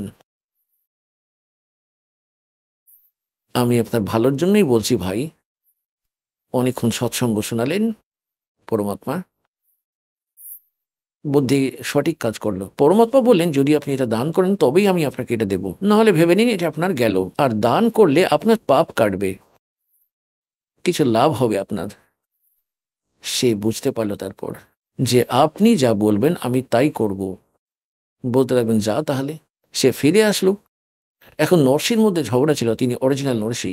আমি আপনার ভালোর জন্যই বলছি ভাই। অনেকক্ষণ সৎসঙ্গ শোনালেন পরমাত্মা, বুদ্ধি সঠিক কাজ করলো। পরমাত্মা বললেন, যদি আপনি এটা দান করেন তবেই আমি আপনাকে এটা দেব, না হলে ভেবে নিন এটা আপনার গেল। আর দান করলে আপনার পাপ কাটবে, কিছু লাভ হবে আপনার। সে বুঝতে পারলো তারপর যে আপনি যা বলবেন আমি তাই করব। বলতে লাগবেন, যা তাহলে। সে ফিরে আসলো। এখন নরসির মধ্যে ঝগড়া ছিল, তিনি অরিজিনাল নরসি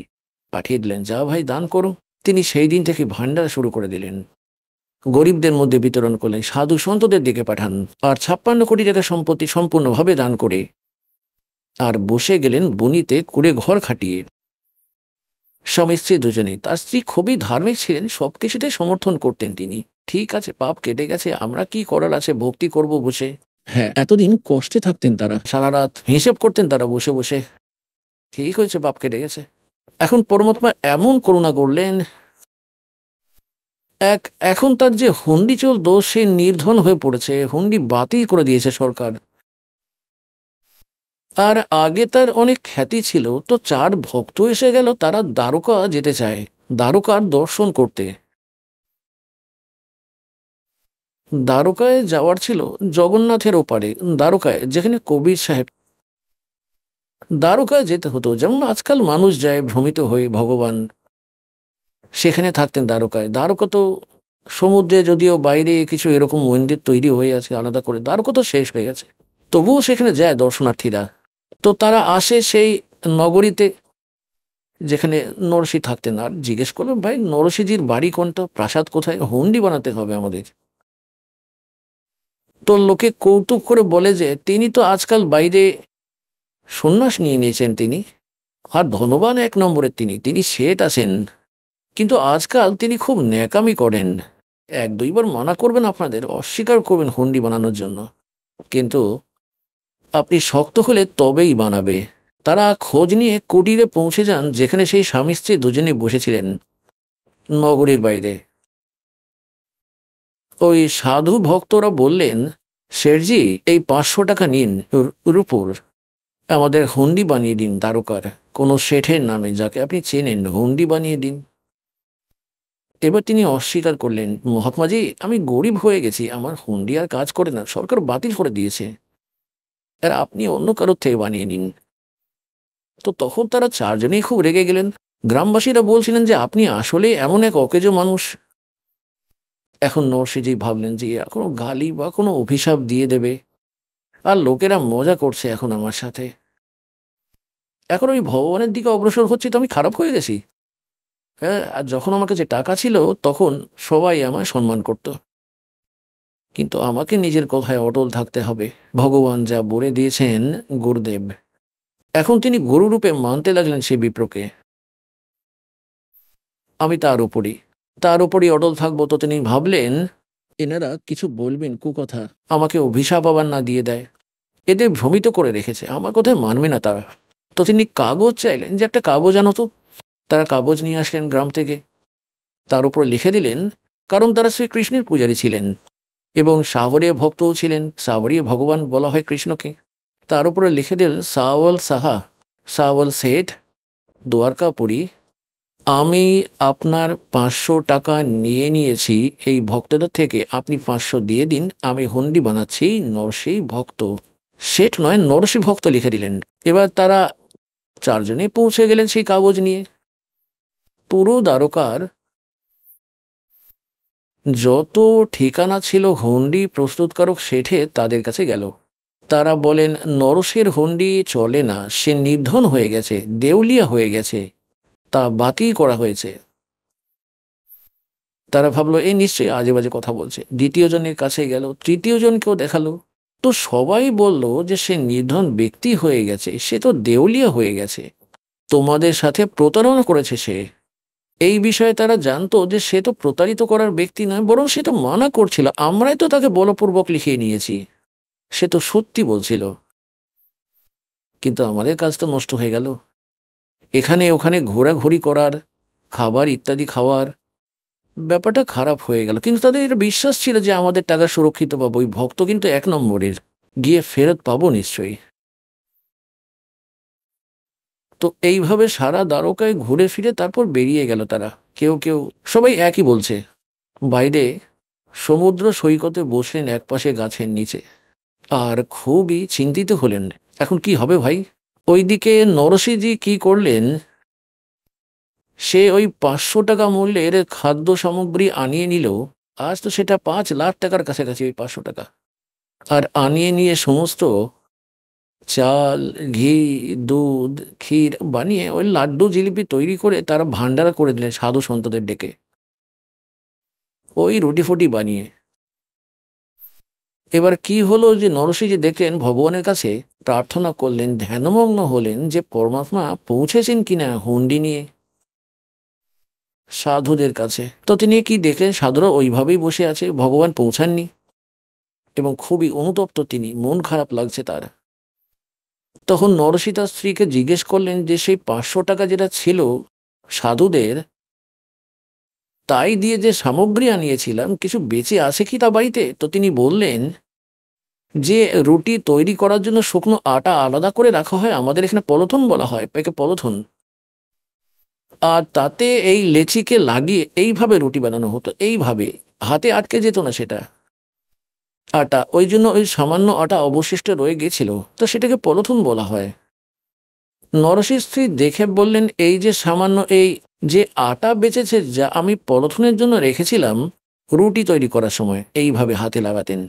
পাঠিয়ে দিলেন, যা ভাই দান করো। তিনি সেই দিন থেকে ভান্ডার শুরু করে দিলেন, গরিবদের মধ্যে বিতরণ করলেন, সাধু সন্তদের দিকে পাঠান, আর 56 কোটি টাকা সম্পত্তি সম্পূর্ণভাবে দান করে আর বসে গেলেন বনিতে কুড়ে ঘর খাটিয়ে। স্বামী স্ত্রী দুজনেই। তার স্ত্রী খুবই ধার্মিক ছিলেন, সবকিছুতে সমর্থন করতেন তিনি। ঠিক আছে, পাপ কেটে গেছে, আমরা কি করার আছে, ভক্তি করব বসে। হ্যাঁ, এতদিন কষ্টে থাকতেন তারা। সারা রাত হিসেব করতেন তারা বসে বসে। ঠিক হয়েছে, পাপ কেটে গেছে। এখন পরমাত্মা এমন করুণা করলেন, এখন তার যে হুন্ডি চলতো সে নির্ধন হয়ে পড়েছে, হুন্ডি বাতিল করে দিয়েছে সরকার। আর আগে তার অনেক খ্যাতি ছিল, তো 4 ভক্ত এসে গেল, তারা দ্বারকা যেতে চায়, দ্বারকার দর্শন করতে। দ্বারকায় যাওয়ার ছিল, জগন্নাথের ওপারে দ্বারকায়, যেখানে কবির সাহেব। দ্বারকায় যেতে হতো যেমন আজকাল মানুষ যায় ভ্রমিত হয়ে ভগবান, সেখানে থাকতেন দ্বারকায়। দ্বারকা তো সমুদ্রে, যদিও বাইরে কিছু এরকম মন্দির তৈরি হয়ে আছে আলাদা করে, দ্বারকা তো শেষ হয়ে গেছে, তবুও সেখানে যায় দর্শনার্থীরা। তো তারা আসে সেই নগরীতে যেখানে নরসি থাকতেন। আর জিজ্ঞেস করলেন, ভাই নরসিজির বাড়ি কোনটা, প্রাসাদ কোথায়, হুন্ডি বানাতে হবে আমাদের। তো লোকে কৌতুক করে বলে যে তিনি তো আজকাল বাইরে সন্ন্যাস নিয়ে নিয়েছেন তিনি, আর ধনবান 1 নম্বরের তিনি শেঠ আছেন, কিন্তু আজকাল তিনি খুব ন্যাকামি করেন। 1-2 বার মানা করবেন আপনাদের, অস্বীকার করবেন হুন্ডি বানানোর জন্য, কিন্তু আপনি শক্ত হলে তবেই বানাবে। তারা খোঁজ নিয়ে কুটিরে পৌঁছে যান, যেখানে সেই স্বামী স্ত্রী দুজনে বসেছিলেন নগরীর বাইরে। ওই সাধু ভক্তরা বললেন, শেঠজি এই 500 টাকা নিন রূপোর, আমাদের হুন্ডি বানিয়ে দিন দ্বারকার কোনো শেঠের নামে, যাকে আপনি চেনেন, হুন্ডি বানিয়ে দিন। এবার তিনি অস্বীকার করলেন, মহাত্মাজি আমি গরিব হয়ে গেছি, আমার হুন্ডি আর কাজ করে না, সরকার বাতিল করে দিয়েছে, আর আপনি অন্য কারোর থেকে বানিয়ে নিন। তো তখন তারা 4 জনেই খুব রেগে গেলেন। গ্রামবাসীরা বলছিলেন যে আপনি আসলে এমন এক অকেজো মানুষ। এখন নরসিংজি ভাবলেন যে কোনো গালি বা কোনো অভিশাপ দিয়ে দেবে, আর লোকেরা মজা করছে এখন আমার সাথে, এখন ওই ভগবানের দিকে অগ্রসর হচ্ছে, তো আমি খারাপ হয়ে গেছি। হ্যাঁ, আর যখন আমার কাছে টাকা ছিল তখন সবাই আমায় সম্মান করত, কিন্তু আমাকে নিজের কথায় অটল থাকতে হবে। ভগবান যা বলে দিয়েছেন, গুরুদেব। এখন তিনি গুরুরূপে মানতে লাগলেন সেই বিপ্রকে। আমি তার উপরই অটল থাকবো। তো তিনি ভাবলেন, এনারা কিছু বলবেন কুকথা। আমাকে অভিশাপ আবার না দিয়ে দেয়, এদের ভ্রমিত করে রেখেছে, আমার কথায় মানবে না তারা। তো তিনি কাগজ চাইলেন, যে একটা কাগজ আনো তো। তারা কাগজ নিয়ে আসলেন গ্রাম থেকে, তার উপর লিখে দিলেন, কারণ তারা শ্রীকৃষ্ণের পূজারী ছিলেন এবং সাবরীয় ভক্তও ছিলেন, সাবরীয় ভগবান বলা হয় কৃষ্ণকে। তার উপরে লিখে দিলেন, সাওয়াল সাহা, সাওয়াল শেঠ, দ্বারকাপুরী, আমি আপনার 500 টাকা নিয়ে নিয়েছি এই ভক্তদের থেকে, আপনি 500 দিয়ে দিন, আমি হুন্ডি বানাচ্ছি নরসি ভক্ত। শেঠ নয়, নরসি ভক্ত লিখে দিলেন। এবার তারা 4 জনে পৌঁছে গেলেন সেই কাগজ নিয়ে। পুরো দ্বারকার যত ঠিকানা ছিল হুন্ডি প্রস্তুতকারক শেঠে তাদের কাছে গেল। তারা বলেন, নরসের হুন্ডি চলে না, সে নির্ধন হয়ে গেছে, দেউলিয়া হয়ে গেছে, তা বাতিল করা হয়েছে। তারা ভাবলো এই নিশ্চয়ই আজে বাজে কথা বলছে। 2য় জনের কাছে গেল, 3য় জনকেও দেখালো। তো সবাই বলল যে সে নির্ধন ব্যক্তি হয়ে গেছে, সে তো দেউলিয়া হয়ে গেছে, তোমাদের সাথে প্রতারণা করেছে সে। এই বিষয়ে তারা জানতো যে সে তো প্রতারিত করার ব্যক্তি নয়, বরং সে তো মানা করছিল, আমরাই তো তাকে বলপূর্বক লিখিয়ে নিয়েছি, সে তো সত্যি বলছিল। কিন্তু আমাদের কাজ তো নষ্ট হয়ে গেল, এখানে ওখানে ঘোরাঘুরি করার, খাবার ইত্যাদি খাওয়ার, ব্যাপারটা খারাপ হয়ে গেল। কিন্তু তাদের এটা বিশ্বাস ছিল যে আমাদের টাকা সুরক্ষিত পাবো, ওই ভক্ত কিন্তু 1 নম্বরের, গিয়ে ফেরত পাবো নিশ্চয়ই। তো এইভাবে সারা দ্বারকায় ঘুরে ফিরে তারপর বেরিয়ে গেল তারা। কেউ কেউ, সবাই একই বলছে। বাইরে সমুদ্র সৈকতে বসলেন একপাশে গাছের নিচে, আর খুবই চিন্তিত হলেন, এখন কি হবে ভাই। ওইদিকে নরসিংজি কি করলেন, সে ওই 500 টাকা মূল্যের খাদ্য সামগ্রী আনিয়ে নিল। আজ তো সেটা 5 লাখ টাকার কাছাকাছি ওই 500 টাকা। আর আনিয়ে নিয়ে সমস্ত চাল, ঘি, দুধ, ক্ষীর বানিয়ে ওই লাড্ডু জিলিপি তৈরি করে তারা ভান্ডারা করে দিলেন সাধু সন্তদের ডেকে, ওই রুটি ফুটি বানিয়ে। এবার কি হলো যে নরসিংজি দেখলেন, ভগবানের কাছে প্রার্থনা করলেন, ধ্যানমগ্ন হলেন যে পরমাত্মা পৌঁছেছেন কিনা হুন্ডি নিয়ে। সাধুদের কাছে। তো তিনি কি দেখলেন সাধুরা ওইভাবেই বসে আছে, ভগবান পৌঁছাননি, এবং খুবই অনুতপ্ত তিনি, মন খারাপ লাগছে তার। তখন নরসি তার স্ত্রীকে জিজ্ঞেস করলেন যে সেই 500 টাকা যেটা ছিল সাধুদের, তাই দিয়ে যে সামগ্রী আনিয়েছিলাম কিছু বেঁচে আছে কি তা বাড়িতে? তো তিনি বললেন যে রুটি তৈরি করার জন্য শুকনো আটা আলাদা করে রাখা হয়, আমাদের এখানে পলথন বলা হয়, একে পলথন, আর তাতে এই লেচিকে লাগিয়ে এইভাবে রুটি বানানো হতো, এইভাবে হাতে আটকে যেত না সেটা আটা, ওই জন্য ওই সামান্য আটা অবশিষ্ট রয়ে গেছিল, তো সেটাকে পলথন বলা হয়। নরসির স্ত্রী দেখে বললেন, এই যে সামান্য এই যে আটা বেঁচেছে, যা আমি পলথনের জন্য রেখেছিলাম রুটি তৈরি করার সময় এইভাবে হাতে লাগাতেন।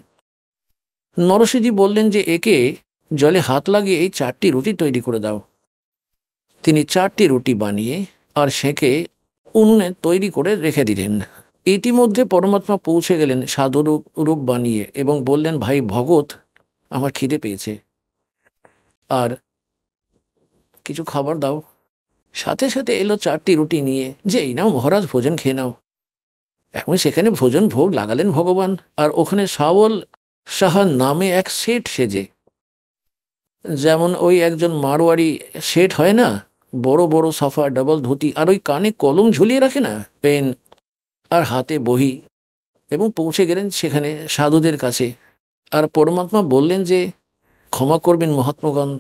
নরসিজি বললেন যে একে জলে হাত লাগিয়ে এই 4টি রুটি তৈরি করে দাও। তিনি 4টি রুটি বানিয়ে আর সেকে উনুনে তৈরি করে রেখে দিলেন। ইতিমধ্যে পরমাত্মা পৌঁছে গেলেন সাধুরূপ রূপ বানিয়ে এবং বললেন, ভাই ভগত, আমার খিদে পেয়েছে, আর কিছু খাবার দাও। সাথে সাথে এলো 4টি রুটি নিয়ে, যে এই নাও মহারাজ, ভোজন খেয়ে নাও। এখন সেখানে ভোজন ভোগ লাগালেন ভগবান, আর ওখানে সাওল সাহা নামে এক শেঠ সেজে, যেমন ওই একজন মারোয়ারি শেঠ হয় না, বড় বড় সাফা ডাবল ধুতি, আর ওই কানে কলম ঝুলিয়ে রাখে না, পেন, আর হাতে বহি, এবং পৌঁছে গেলেন সেখানে সাধুদের কাছে। আর পরমাত্মা বললেন যে ক্ষমা করবেন মহাত্মাগণ,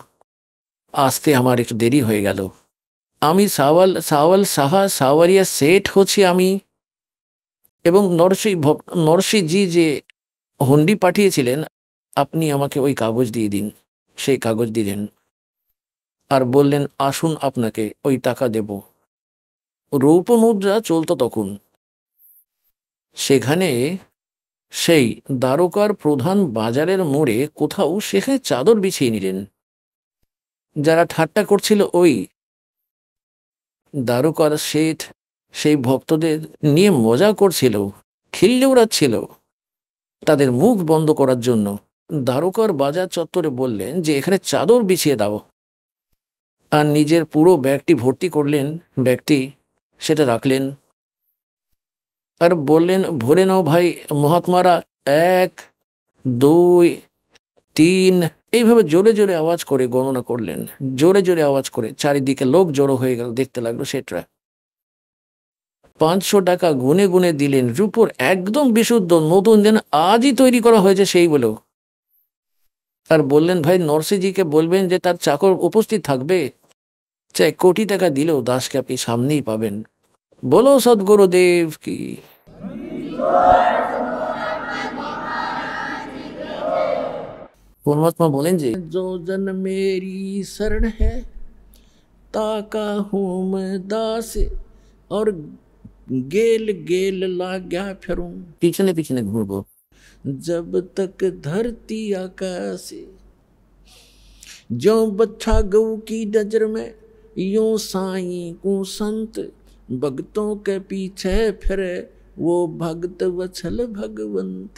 আসতে আমার একটু দেরি হয়ে গেল। আমি সাওয়াল সাহা সাওয়ারিয়া শেঠ হচ্ছি আমি, এবং নরসিজি যে হুন্ডি পাঠিয়েছিলেন, আপনি আমাকে ওই কাগজ দিয়ে দিন। সেই কাগজ দিলেন আর বললেন, আসুন আপনাকে ওই টাকা দেব। রৌপ্য মুদ্রা চলত তখন। সেখানে সেই দ্বারকার প্রধান বাজারের মোড়ে কোথাও সেখানে চাদর বিছিয়ে নিলেন। যারা ঠাট্টা করছিল ওই দ্বারকার শেঠ, সেই ভক্তদের নিয়ে মজা করছিল, খিল্লি উড়াচ্ছিল, তাদের মুখ বন্ধ করার জন্য দ্বারকার বাজার চত্বরে বললেন যে এখানে চাদর বিছিয়ে দাও, আর নিজের পুরো ব্যাগটি ভর্তি করলেন, ব্যাগটি সেটা রাখলেন, আর বললেন, ভরে নাও ভাই মহাত্মারা, 1 2 3, এইভাবে জোরে জোরে আওয়াজ করে গণনা করলেন, জোরে জোরে আওয়াজ করে। চারিদিকে লোক জড়ো হয়ে গেল, দেখতে লাগলো সেটরা। 500 টাকা গুনে গুনে দিলেন, রূপোর একদম বিশুদ্ধ নতুন, যেন আজই তৈরি করা হয়েছে সেই বলেও। আর বললেন, ভাই নরসিজিকে বলবেন যে তার চাকর উপস্থিত থাকবে, চাই কোটি টাকা দিলেও দাসকে আপনি সামনেই পাবেন। বলো সদ্গুরুদেব কি। পরমাত্মা বলেন যে जो जन मेरी शरण है ताका हूँ मैं दास, और गेल गेल लाग्या फिरूं, পিছনে পিছনে ঘুরবো। जब तक धरती आकाश, जो बच्छा गऊ की नजर में, यूं साईं को संत, भक्तों के पीछे फिरे वो भक्त वत्सल भगवंत।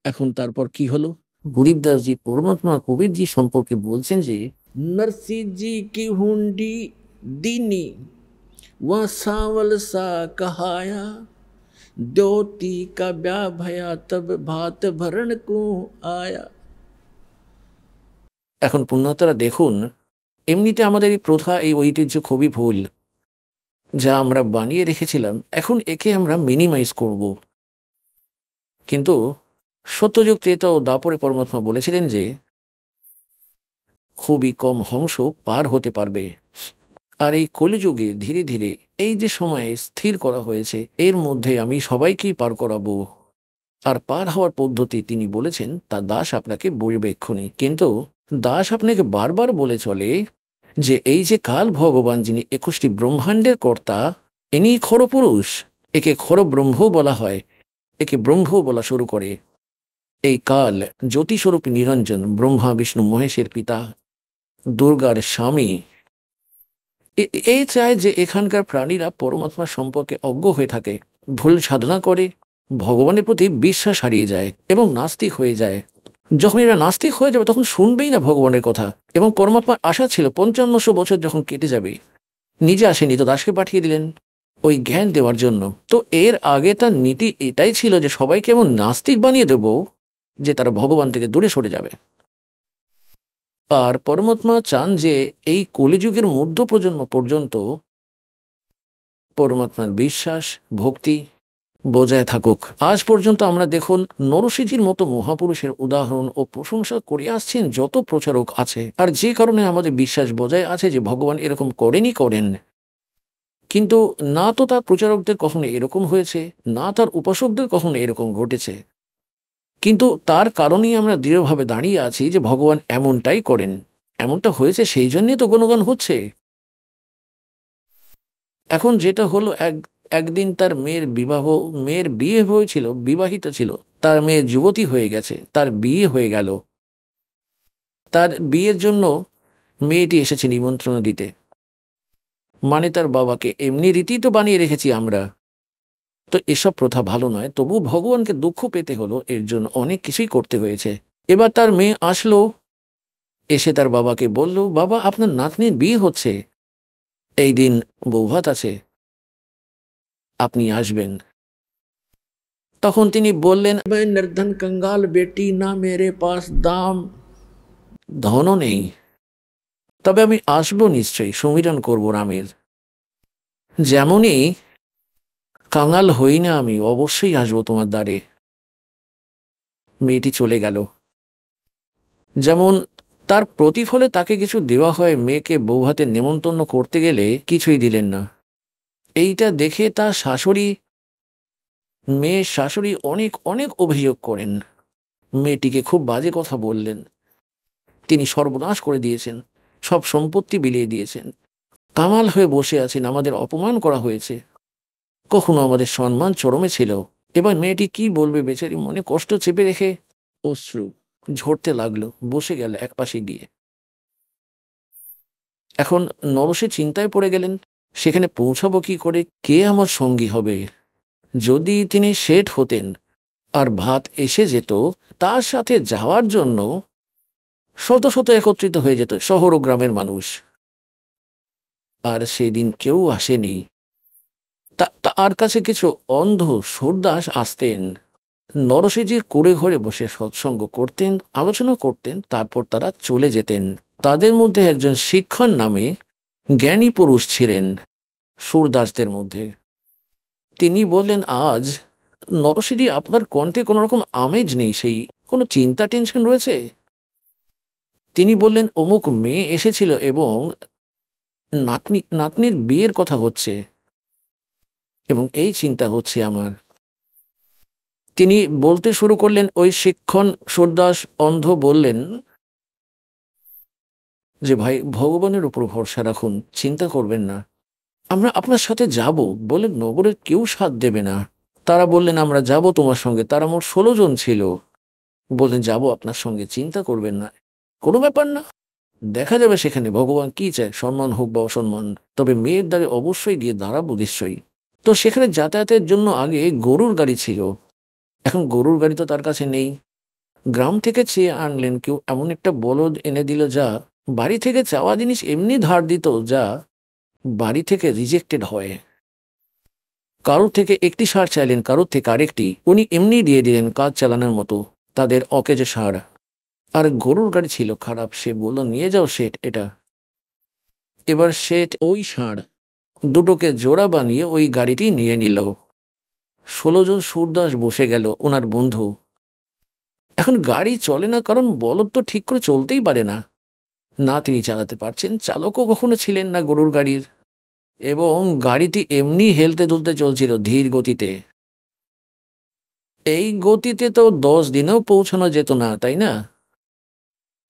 এখন তারপর কি হলো? গরিবদাসজি পরমাত্মা কবিরজি সম্পর্কে বলছেন যে नरसी जी की हुंडी दीनी, वह सावल सा कहाया, द्योती का ब्याह भया तब भात भरण को आया। এখন পুণ্যাত্মারা দেখুন, এমনিতে আমাদের এই প্রথা, এই ঐতিহ্য খুবই ভুল, যা আমরা বানিয়ে রেখেছিলাম, এখন একে আমরা মিনিমাইজ করব। কিন্তু সত্যযুগ ত্রেতা ও দাপরে পরমাত্মা বলেছিলেন যে খুবই কম হংস পার হতে পারবে, আর এই কলিযুগে ধীরে ধীরে এই যে সময়ে স্থির করা হয়েছে, এর মধ্যে আমি সবাইকেই পার করাবো। আর পার হওয়ার পদ্ধতি তিনি বলেছেন, তা দাস আপনাকে বলবে এক্ষুনি। কিন্তু দাস আপনাকে বারবার বলে চলে যে এই যে কাল ভগবান, যিনি 21টি ব্রহ্মাণ্ডের কর্তা, ইনি খরপুরুষ, একে খর ব্রহ্ম বলা হয়, একে ব্রহ্ম বলা শুরু করে। এই কাল জ্যোতিস্বরূপ নিরঞ্জন, ব্রহ্মা বিষ্ণু মহেশের পিতা, দুর্গার স্বামী। এই চায় যে এখানকার প্রাণীরা পরমাত্মা সম্পর্কে অজ্ঞ হয়ে থাকে, ভুল সাধনা করে, ভগবানের প্রতি বিশ্বাস হারিয়ে যায় এবং নাস্তিক হয়ে যায়। যখন এরা নাস্তিক হয়ে যাবে তখন শুনবেই না ভগবানের কথা। এবং পরমাত্মার আশা ছিল 5500 বছর যখন কেটে যাবে, নিজে আসেনি, তো দাসকে পাঠিয়ে দিলেন ওই জ্ঞান দেওয়ার জন্য। তো এর আগে তার নীতি এটাই ছিল যে সবাইকে এমন নাস্তিক বানিয়ে দেব যে তারা ভগবান থেকে দূরে সরে যাবে। আর পরমাত্মা চান যে এই কলিযুগের মধ্য প্রজন্ম পর্যন্ত পরমাত্মার বিশ্বাস ভক্তি বজায় থাকুক। আজ পর্যন্ত আমরা দেখুন নরসিংহীর মতো মহাপুরুষের উদাহরণ ও প্রশংসা করে আসছেন যত প্রচারক আছে, আর যে কারণে আমাদের বিশ্বাস বজায় আছে যে ভগবান এরকম করেন। কিন্তু না তো তার প্রচারকদের কখনো এরকম হয়েছে, না তার উপাসকদের কখনো এরকম ঘটেছে। কিন্তু তার কারণেই আমরা দৃঢ়ভাবে দাঁড়িয়ে আছি যে ভগবান এমনটাই করেন। এমনটা হয়েছে সেই জন্যই তো গুণগান হচ্ছে। এখন যেটা হলো, একদিন তার মেয়ের বিয়ে হয়েছিল, বিবাহিত ছিল, তার মেয়ে যুবতী হয়ে গেছে, তার বিয়ে হয়ে গেল। তার বিয়ের জন্য মেয়েটি এসেছে নিমন্ত্রণ দিতে, মানে তার বাবাকে এমনি রীতি তো বানিয়ে রেখেছি আমরা। তো এসব প্রথা ভালো নয়, তবু ভগবানকে দুঃখ পেতে হলো, এর জন্য অনেক কিছুই করতে হয়েছে। এবার তার মেয়ে আসলো, এসে তার বাবাকে বলল, বাবা আপনার নাতনির বিয়ে হচ্ছে, এই দিন বৌভাত আছে, আপনি আসবেন। তখন তিনি বললেন, मैं निर्धन कंगाल बेटी, ना मेरे पास दाम। ধনও নেই, তবে আমি আসবো নিশ্চয়ই, সমীরণ করব রামের। যেমনই কাঙাল হই না আমি, অবশ্যই আসবো তোমার দ্বারে। মেয়েটি চলে গেল। যেমন তার প্রতিফলে তাকে কিছু দেওয়া হয়, মেয়েকে বৌভাতে নেমন্তন্ন করতে গেলে কিছুই দিলেন না। এইটা দেখে তার মেয়ের শাশুড়ি অনেক অনেক অভিযোগ করেন, মেয়েটিকে খুব বাজে কথা বললেন, তিনি সর্বনাশ করে দিয়েছেন, সব সম্পত্তি বিলিয়ে দিয়েছেন, কামাল হয়ে বসে আছেন, আমাদের অপমান করা হয়েছে, কখনো আমাদের সম্মান চরমে ছিল। এবার মেয়েটি কি বলবে, বেচারি মনে কষ্ট চেপে রেখে অশ্রু ঝরতে লাগলো, বসে গেল একপাশে গিয়ে। এখন নরসে চিন্তায় পড়ে গেলেন, সেখানে পৌঁছাবো কি করে, কে আমার সঙ্গী হবে। যদি তিনি শেঠ হতেন আর ভাত এসে যেত, তার সাথে যাওয়ার জন্য শত শত একত্রিত হয়ে যেত শহর ও গ্রামের মানুষ, আর সেদিন কেউ আসেনি। তার কাছে কিছু অন্ধ সূরদাস আসতেন, নরসিংহীর কুড়ে ঘরে বসে সৎসঙ্গ করতেন, আলোচনা করতেন, তারপর তারা চলে যেতেন। তাদের মধ্যে একজন শিক্ষণ নামে জ্ঞানী পুরুষ ছিলেন সূরদাসদের মধ্যে। তিনি বললেন, আজ নরসিংহী আপনার কণ্ঠে কোনো রকম আমেজ নেই, সেই কোনো চিন্তা টেনশন রয়েছে। তিনি বললেন, অমুক মেয়ে এসেছিল এবং নাতনির বিয়ের কথা হচ্ছে, এবং এই চিন্তা হচ্ছে আমার। তিনি বলতে শুরু করলেন। ওই শিক্ষণ সূরদাস অন্ধ বললেন যে, ভাই ভগবানের উপর ভরসা রাখুন, চিন্তা করবেন না, আমরা আপনার সাথে যাব। বলে, নগরের কেউ সাথ দেবে না। তারা বললেন, আমরা যাব তোমার সঙ্গে। তারা মোট 16 জন ছিল। বললেন, যাব আপনার সঙ্গে, চিন্তা করবেন না, কোনো ব্যাপার না, দেখা যাবে সেখানে ভগবান কি চায়, সম্মান হোক বা অসম্মান, তবে মেয়ের দ্বারে অবশ্যই গিয়ে দাঁড়াবো নিশ্চয়ই। তো সেখানে যাতায়াতের জন্য আগে গরুর গাড়ি ছিল, এখন গরুর গাড়ি তো তার কাছে নেই। গ্রাম থেকে চেয়ে আনলেন কেউ, এমন একটা বলদ এনে দিল যা বাড়ি থেকে চাওয়া জিনিস এমনি ধার দিত, যা বাড়ি থেকে রিজেক্টেড হয়। কারোর থেকে একটি সার চাইলেন, কারোর থেকে আরেকটি, উনি এমনি দিয়ে দিলেন কাজ চালানোর মতো তাদের অকেজে সার। আর গরুর গাড়ি ছিল খারাপ, সে বলল, নিয়ে যাও শেঠ এটা। এবার শেঠ ওই ষাঁড় দুটোকে জোড়া বানিয়ে ওই গাড়িটি নিয়ে নিল। 16 জন সূরদাস বসে গেল, ওনার বন্ধু। এখন গাড়ি চলে না, কারণ বলদ তো ঠিক করে চলতেই পারে না, না তিনি চালাতে পারছেন, চালকও কখনো ছিলেন না গরুর গাড়ির, এবং গাড়িটি এমনি হেলতে দুলতে চলছিল ধীর গতিতে। এই গতিতে তো 10 দিনেও পৌঁছানো যেত না, তাই না?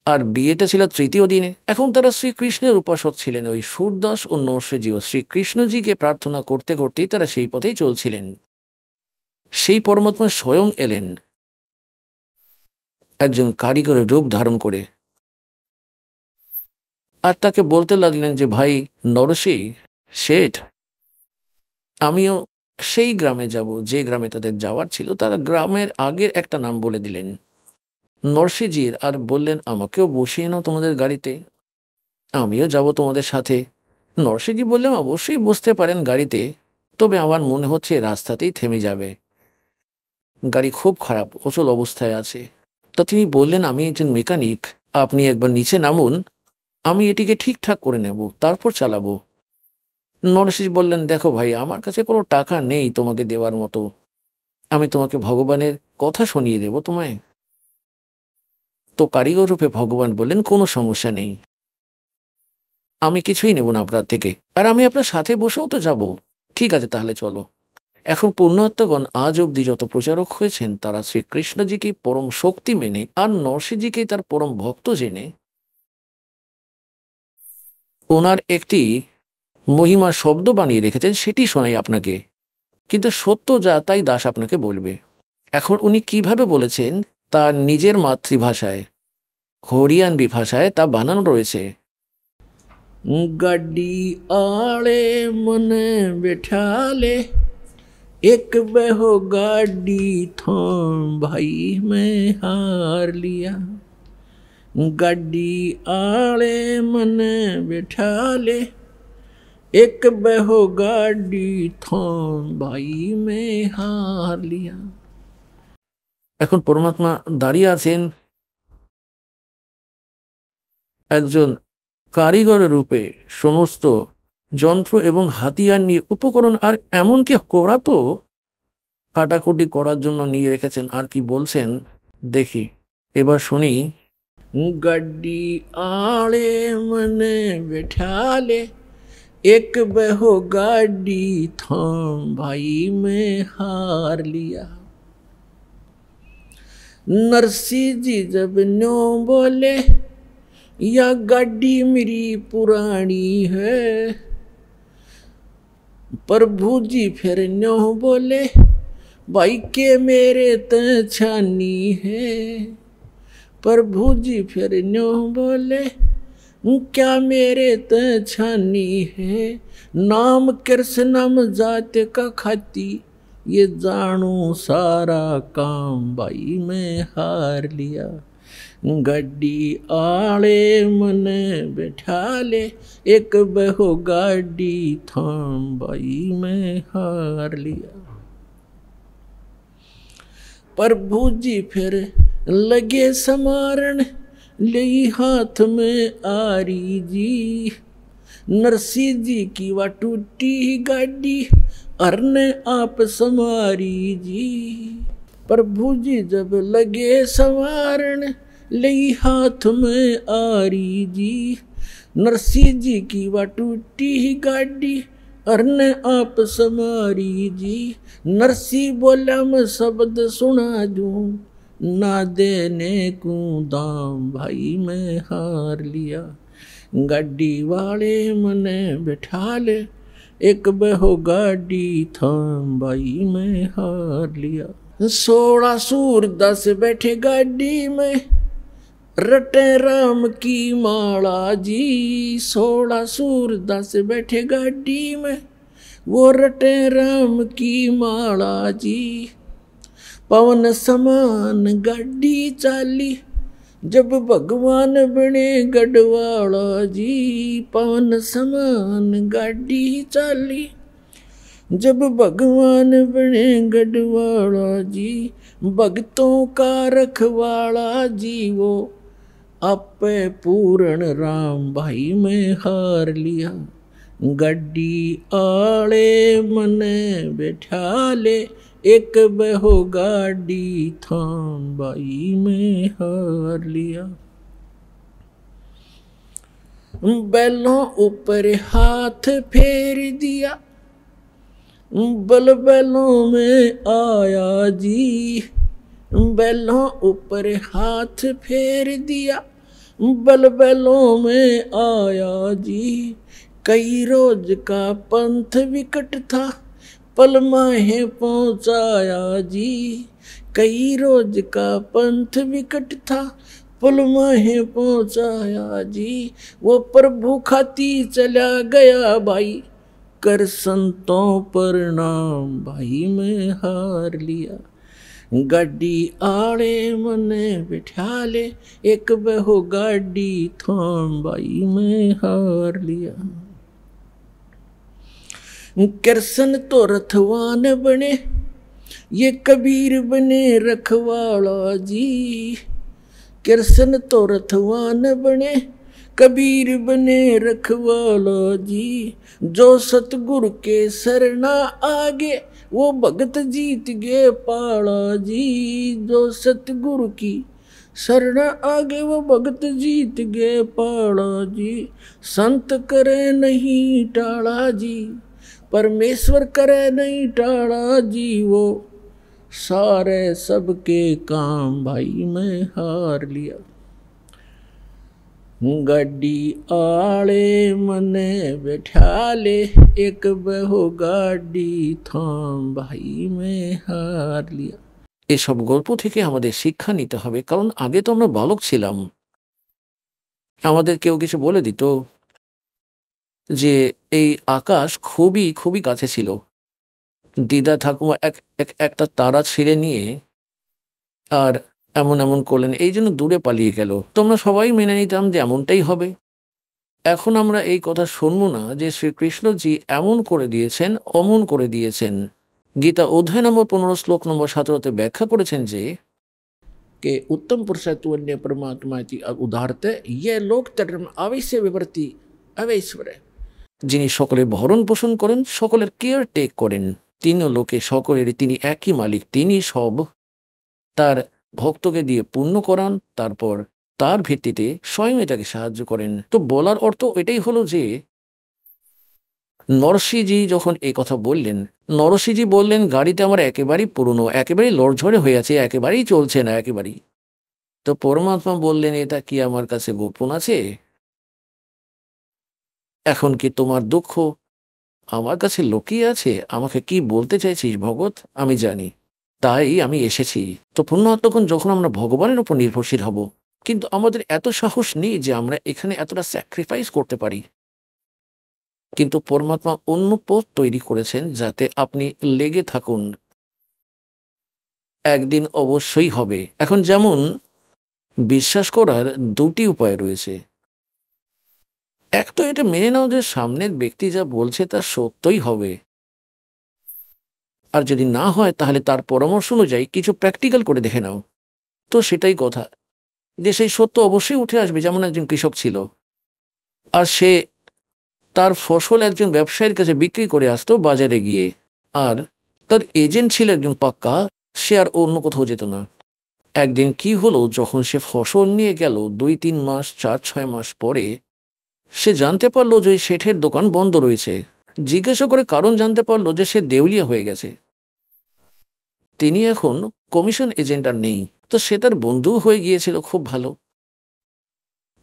আর বিয়েটা ছিল তৃতীয় দিনে। এখন তারা শ্রীকৃষ্ণের উপাসক ছিলেন, ওই সূরদাস ও নরসিংহ শ্রীকৃষ্ণজিকে প্রার্থনা করতে করতেই তারা সেই পথেই চলছিলেন। সেই পরমাত্মা স্বয়ং এলেন একজন কারিগরের রূপ ধারণ করে, আর তাকে বলতে লাগলেন যে, ভাই নরসিংহ শেঠ, আমিও সেই গ্রামে যাব যে গ্রামে তাদের যাওয়ার ছিল। তারা গ্রামের আগের একটা নাম বলে দিলেন নরসিংহীর, আর বললেন, আমাকেও বসিয়ে নাও তোমাদের গাড়িতে, আমিও যাব তোমাদের সাথে। নরসিংজি বললেন, অবশ্যই বসতে পারেন গাড়িতে, তবে আমার মনে হচ্ছে রাস্তাতেই থেমে যাবে। গাড়ি খুব খারাপ, অচল অবস্থায় আছে। তা তিনি বললেন, আমি একজন মেকানিক, আপনি একবার নিচে নামুন, আমি এটিকে ঠিকঠাক করে নেব, তারপর চালাবো। নরসিংজি বললেন, দেখো ভাই, আমার কাছে কোনো টাকা নেই তোমাকে দেওয়ার মতো, আমি তোমাকে ভগবানের কথা শুনিয়ে দেব তোমায়। তো কারিগর রূপে ভগবান বললেন, কোনো সমস্যা নেই, আমি কিছুই নেব না আপনার থেকে, আর আমি আপনার সাথে বসেও তো যাব। ঠিক আছে, তাহলে চলো। এখন পুণ্যাত্মাগণ আজ অব্দি যত প্রচারক হয়েছেন, তারা শ্রীকৃষ্ণজিকে পরম শক্তি মেনে আর নরসিংজিকে তার পরম ভক্ত জেনে ওনার একটি মহিমা শব্দ বানিয়ে রেখেছেন, সেটি শোনাই আপনাকে। কিন্তু সত্য যা তাই দাস আপনাকে বলবে। এখন উনি কিভাবে বলেছেন, তার নিজের মাতৃভাষায়, হরিয়ানবি ভাষায় তা বানানো রয়েছে। गाड़ी आले मने बैठा ले, एक बहो गाड़ी थाम भाई मैं हार लिया। गाड़ी आले मने बैठा ले, एक बहो गाड़ी थाम भाई मैं हार लिया। এখন পরমাত্মা দাঁড়িয়ে আছেন একজন কারিগরের রূপে, সমস্ত যন্ত্র এবং হাতিয়ার নিয়ে, উপকরণ আর এমনকি কড়া তো কাটাকুটি করার জন্য নিয়ে রেখেছেন। আর কি বলছেন দেখি, এবার শুনি। गाड़ी आले मने बैठा ले, एक बहो गाड़ी थाम भाई मैं हार लिया। नरसी जी जब न्यो बोले, या गाड़ी मेरी पुरानी है, प्रभु जी फिर न्यो बोले, भाई के मेरे तछानी है। प्रभु जी फिर न्यो बोले, क्या मेरे तछानी है, नाम कृष्णम जात का खाती, ये जानू सारा काम भाई मैं हार लिया। गाड़ी आले मने बैठा ले, एक बहो गाड़ी थाम भाई मैं हार लिया। प्रभु जी फिर लगे समारण, ले हाथ में आरी जी, नरसी जी की वा टूटी गाड़ी, अरने आप समारी जी। प्रभु जी जब लगे संवारण, ले हाथ में आरी जी, नरसी जी की वा टूटी गाड़ी, अरने आप समारी जी। नरसी बोला मैं शब्द सुना दूं, ना देने को दाम भाई मैं हार लिया। गाड़ी वाले मने बैठा ले, एक बहो गाड़ी थाम भाई मैं हार लिया। 16 सूरदास बैठे गाड़ी में, रटे राम की माला जी। 16 सूरदास बैठे गाड़ी में, वो रटे राम की माला जी। पवन समान गाड़ी चाली, जब भगवान बने गढ़वाला जी। पवन समान गाड़ी चाली, जब भगवान बने गढ़वाला जी। भक्तों का रखवाला जी, वो आपे पूर्ण राम भाई मैं हार लिया। गाड़ी आले मने बैठा ले, एक बहो गाड़ी थाम भाई मैं हार लिया। बैलों ऊपर हाथ फेर दिया, बल बैलों में आया जी। बैलों ऊपर हाथ फेर दिया, बल बैलों में आया जी। कई रोज का पंथ विकट था, पल माहे पहुँचाया जी। कई रोज का पंथ विकट था, पल माहे पहुँचाया जी। वो प्रभु खाती चला गया भाई, कर संतों प्रणाम भाई मैं हार लिया। गाड़ी आड़े मने बिठा ले, एक बहो गाड़ी थाम भाई मैं हार लिया। कृष्ण तो रथवान बने, ये कबीर बने रखवाला जी। कृष्ण तो रथवान बने, कबीर बने रखवाला जी। जो सतगुरु के शरणा आगे, वो भगत जीत गए पाला जी। जो सतगुरु की शरण आगे, वो भगत जीत गए पाला जी। संत करे नहीं टाला जी, परमेश्वर करे नहीं टाला जी। वो सारे सबके काम भाई मैं हार लिया। गाड़ी आले मने बैठा ले, एक बहु गाड़ी थाम भाई मैं हार लिया। এসব গল্প থেকে আমাদের শিক্ষা নিতে হবে, কারণ আগে তো আমরা বালক ছিলাম। আমাদের কেউ কিছু বলে দিত যে এই আকাশ খুবই খুবই কাছে ছিল, দিদা ঠাকুমা একটা তারা ছিঁড়ে নিয়ে আর এমন এমন করলেন, এই জন্য দূরে পালিয়ে গেল। তোমরা সবাই মেনে নিতাম যে এমনটাই হবে। এখন আমরা এই কথা শুনবো না যে শ্রীকৃষ্ণজি এমন করে দিয়েছেন, অমন করে দিয়েছেন। গীতা অধ্যায় নম্বর 15 শ্লোক নম্বর 17 ব্যাখ্যা করেছেন যে कि उत्तम पुरुषत्व अन्य परमात्मा की उदाहरते ये लोक धर्म अवश्य विवर्ती अवैश्वर है। যিনি সকলের ভরণ পোষণ করেন, সকলের কেয়ার টেক করেন, তিন লোকে সকলের তিনি একই মালিক। তিনি সব তার ভক্তকে দিয়ে পূর্ণ করান, তারপর তার ভিত্তিতে স্বয়ং এটাকে সাহায্য করেন। তো বলার অর্থ এটাই হলো যে নরসিংহজি যখন এই কথা বললেন, নরসিংহজি বললেন গাড়িতে আমার একেবারেই পুরনো, একেবারেই লড়ঝড়ে হয়ে আছে, একেবারেই চলছে না একেবারেই। তো পরমাত্মা বললেন এটা কি আমার কাছে গোপন আছে? এখন কি তোমার দুঃখ আমার কাছে লুকিয়ে আছে? আমাকে কি বলতে চাইছিস ভগৎ? আমি জানি, তাই আমি এসেছি। তো পুণ্যাত্মগণ, যখন আমরা ভগবানের উপর নির্ভরশীল হব, কিন্তু আমাদের এত সাহস নেই যে আমরা এখানে এতটা স্যাক্রিফাইস করতে পারি। কিন্তু পরমাত্মা অন্য পথ তৈরি করেছেন যাতে আপনি লেগে থাকুন, একদিন অবশ্যই হবে। এখন যেমন বিশ্বাস করার দুটি উপায় রয়েছে। এক তো এটা মেনে নাও যে সামনের ব্যক্তি যা বলছে তা সত্যই হবে, আর যদি না হয় তাহলে তার পরামর্শ অনুযায়ী কিছু প্র্যাকটিক্যাল করে দেখে নাও। তো সেটাই কথা, যে সেই সত্য অবশ্যই উঠে আসবে। যেমন একজন কৃষক ছিল, আর সে তার ফসল একজন ব্যবসায়ীর কাছে বিক্রি করে আসতো বাজারে গিয়ে, আর তার এজেন্ট ছিল একজন পাক্কা, সে আর অন্য কোথাও যেত না। একদিন কি হলো, যখন সে ফসল নিয়ে গেল 2-3 মাস 4-6 মাস পরে সে জানতে পারলো যে শেঠের দোকান বন্ধ রয়েছে। জিজ্ঞাসা করে কারণ জানতে পারলো যে সে দেউলিয়া হয়ে গেছে, তিনি এখন কমিশন এজেন্ট আর নেই। তো সে তার বন্ধু হয়ে গিয়েছিল খুব ভালো।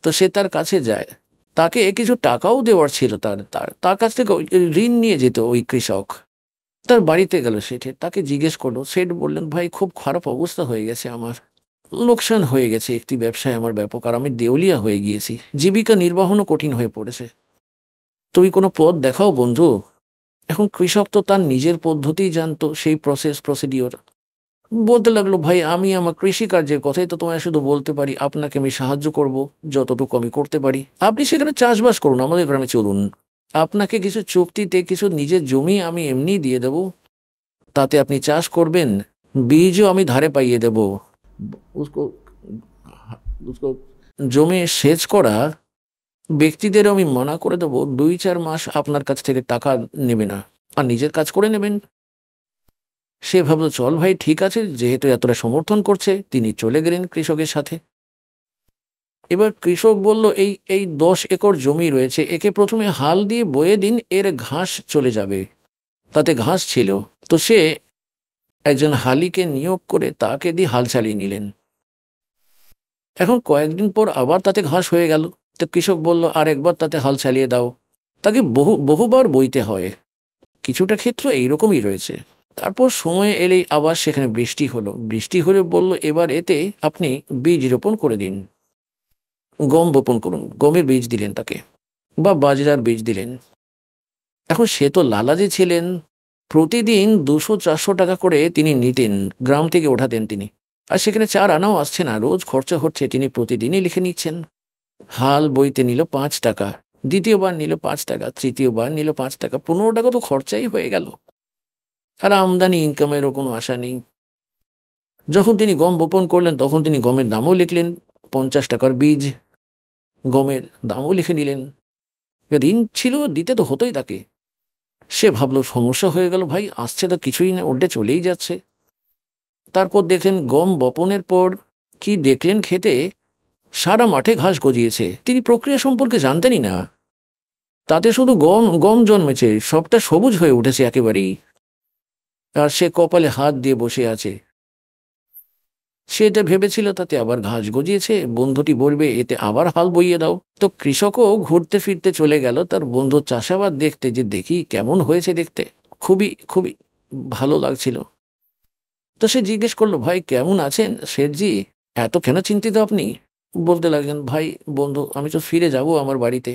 তো সে তার কাছে যায়, তাকে কিছু টাকাও দেওয়ার ছিল, তার কাছ থেকে ঋণ নিয়ে যেত ওই কৃষক। তার বাড়িতে গেল শেঠের, তাকে জিজ্ঞেস করলো। শেঠ বললেন, ভাই খুব খারাপ অবস্থা হয়ে গেছে, আমার লোকসান হয়ে গেছে, একটি ব্যবসায় আমার ব্যাপক, আর আমি দেউলিয়া হয়ে গিয়েছি, জীবিকা নির্বাহনও কঠিন হয়ে পড়েছে। তুমি কোনো পথ দেখাও বন্ধু। এখন কৃষক তো তার নিজের পদ্ধতিই জানতো, সেই প্রসিডিওর। বলতে লাগলো, ভাই আমি আমার কৃষিকার্যের কথাই তো তোমায় শুধু বলতে পারি, আপনাকে আমি সাহায্য করব যতটুকু আমি করতে পারি। আপনি সেখানে চাষবাস করুন, আমাদের গ্রামে চলুন, আপনাকে কিছু চুক্তিতে কিছু নিজের জমি আমি এমনি দিয়ে দেব, তাতে আপনি চাষ করবেন, বীজও আমি ধারে পাইয়ে দেব। उसको उसको জমি সেচ করা ব্যক্তিদের আমি মানা করে দেবো, 2-4 মাস আপনার কাছ থেকে টাকা নেবে না, আর নিজের কাজ করে নেবেন। সে ভাবলো, চল ভাই ঠিক আছে, যেহেতু এতটা সমর্থন করছে। তিনি চলে গেলেন কৃষকের সাথে। এবার কৃষক বলল, এই 10 একর জমি রয়েছে, একে প্রথমে হাল দিয়ে বয়ে দিন, এর ঘাস চলে যাবে। তাতে ঘাস ছিল, তো সে একজন হালিকে নিয়োগ করে তাকে দিয়ে হাল চালিয়ে নিলেন। এখন কয়েকদিন পর আবার তাতে ঘাস হয়ে গেল। তো কৃষক বলল, আর একবার তাতে হাল চালিয়ে দাও। তাকে বহুবার বইতে হয়। কিছুটা ক্ষেত্র এইরকমই রয়েছে। তারপর সময় এলেই আবার সেখানে বৃষ্টি হলো। বৃষ্টি হলে বলল, এবার এতে আপনি বীজ রোপণ করে দিন, গম বপন করুন। গমের বীজ দিলেন তাকে, বা বাজরার বীজ দিলেন। এখন সে তো লালাজি ছিলেন, প্রতিদিন 200-400 টাকা করে তিনি নিতেন, গ্রাম থেকে ওঠাতেন তিনি। আর সেখানে 4 আনাও আসছে না, রোজ খরচা হচ্ছে, তিনি প্রতিদিনই লিখে নিচ্ছেন। হাল বইতে নিল 5 টাকা, দ্বিতীয়বার নিল 5 টাকা, তৃতীয়বার নিল 5 টাকা, 15 টাকা তো খরচাই হয়ে গেল। আর আমদানি ইনকামেরও কোনো আশা নেই। যখন তিনি গম বপন করলেন তখন তিনি গমের দামও লিখলেন, 50 টাকার বীজ, গমের দামও লিখে নিলেন। ঋণ ছিল, দিতে তো হতোই তাকে। সে ভাবলো সমস্যা হয়ে গেল, ভাই আসছে তো কিছুই না, উল্টে চলেই যাচ্ছে। তারপর দেখলেন গম বপনের পর কি দেখলেন খেতে, সারা মাঠে ঘাস গজিয়েছে। তিনি প্রক্রিয়া সম্পর্কে জানতেনই না, তাতে শুধু গম গম জন্মেছে, সবটা সবুজ হয়ে উঠেছে একেবারেই। আর সে কপালে হাত দিয়ে বসে আছে। সে এটা ভেবেছিল তাতে আবার ঘাস গজিয়েছে, বন্ধুটি বলবে এতে আবার হাল বইয়ে দাও। তো কৃষকও ঘুরতে ফিরতে চলে গেল তার বন্ধুর চাষাবাদ দেখতে, যে দেখি কেমন হয়েছে দেখতে। খুবই খুবই ভালো লাগছিল। তো সে জিজ্ঞেস করলো, ভাই কেমন আছেন শেঠজি, এত কেন চিন্তিত আপনি? বলতে লাগলেন, ভাই বন্ধু আমি তো ফিরে যাব আমার বাড়িতে।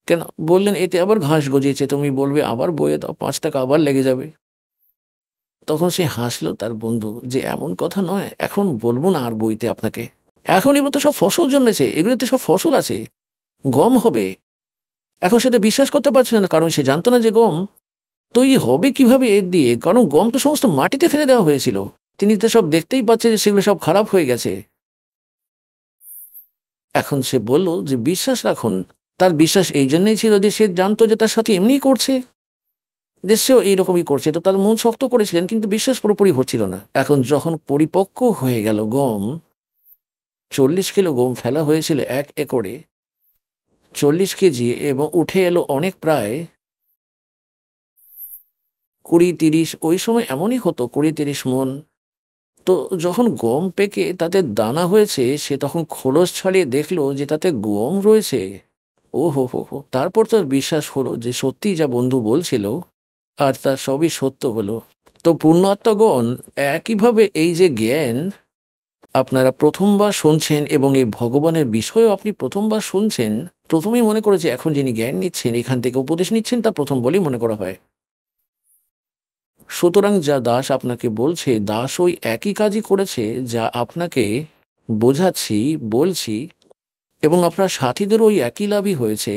কেন? বললেন এতে আবার ঘাস গজিয়েছে, তুমি বলবে আবার বইয়ে দাও, 5 টাকা আবার লেগে যাবে। তখন সে হাসলো তার বন্ধু, যে এমন কথা নয়, এখন বলবো না আর বইতে আপনাকে। এখন এবার তো সব ফসল জন্মেছে, এগুলোতে সব ফসল আছে, গম হবে। এখন সেটা বিশ্বাস করতে পারছে না, কারণ সে জানতো না যে গম তৈরি হবে কিভাবে এর দিয়ে, কারণ গম তো সমস্ত মাটিতে ফেলে দেওয়া হয়েছিল। তিনি তো সব দেখতেই পাচ্ছে যে সেগুলো সব খারাপ হয়ে গেছে। এখন সে বলল যে বিশ্বাস রাখুন। তার বিশ্বাস এই জন্যই ছিল যে সে জানতো যে তার সাথে এমনিই করছে, যে সেও এইরকমই করছে। তো তার মন শক্ত করেছিলেন, কিন্তু বিশ্বাস পুরোপুরি হচ্ছিল না। এখন যখন পরিপক্ক হয়ে গেল গম, 40 কিলো গম ফেলা হয়েছিল 1 একরে, 40 কেজি, এবং উঠে এলো অনেক, প্রায় 20-30, ওই সময় এমনই হতো, 20-30 মন। তো যখন গম পেকে তাতে দানা হয়েছে, সে তখন খোলস ছাড়িয়ে দেখলো যে তাতে গম রয়েছে। ও হো হো হো, তারপর তার বিশ্বাস হলো যে সত্যি যা বন্ধু বলছিল, আর তা সবই সত্য হলো। তো পুণ্যাত্মাগণ, একইভাবে এই যে জ্ঞান আপনারা প্রথমবার শুনছেন, এবং এই ভগবানের বিষয়েও আপনি প্রথমবার শুনছেন, প্রথমেই মনে করেছে এখন যিনি জ্ঞান নিচ্ছেন, এখান থেকে উপদেশ নিচ্ছেন, তা প্রথম বলেই মনে করা হয়। সুতরাং যা দাস আপনাকে বলছে, দাস ওই একই কাজই করেছে যা আপনাকে বোঝাচ্ছি, বলছি, এবং আপনার সাথীদের ওই একই লাভই হয়েছে।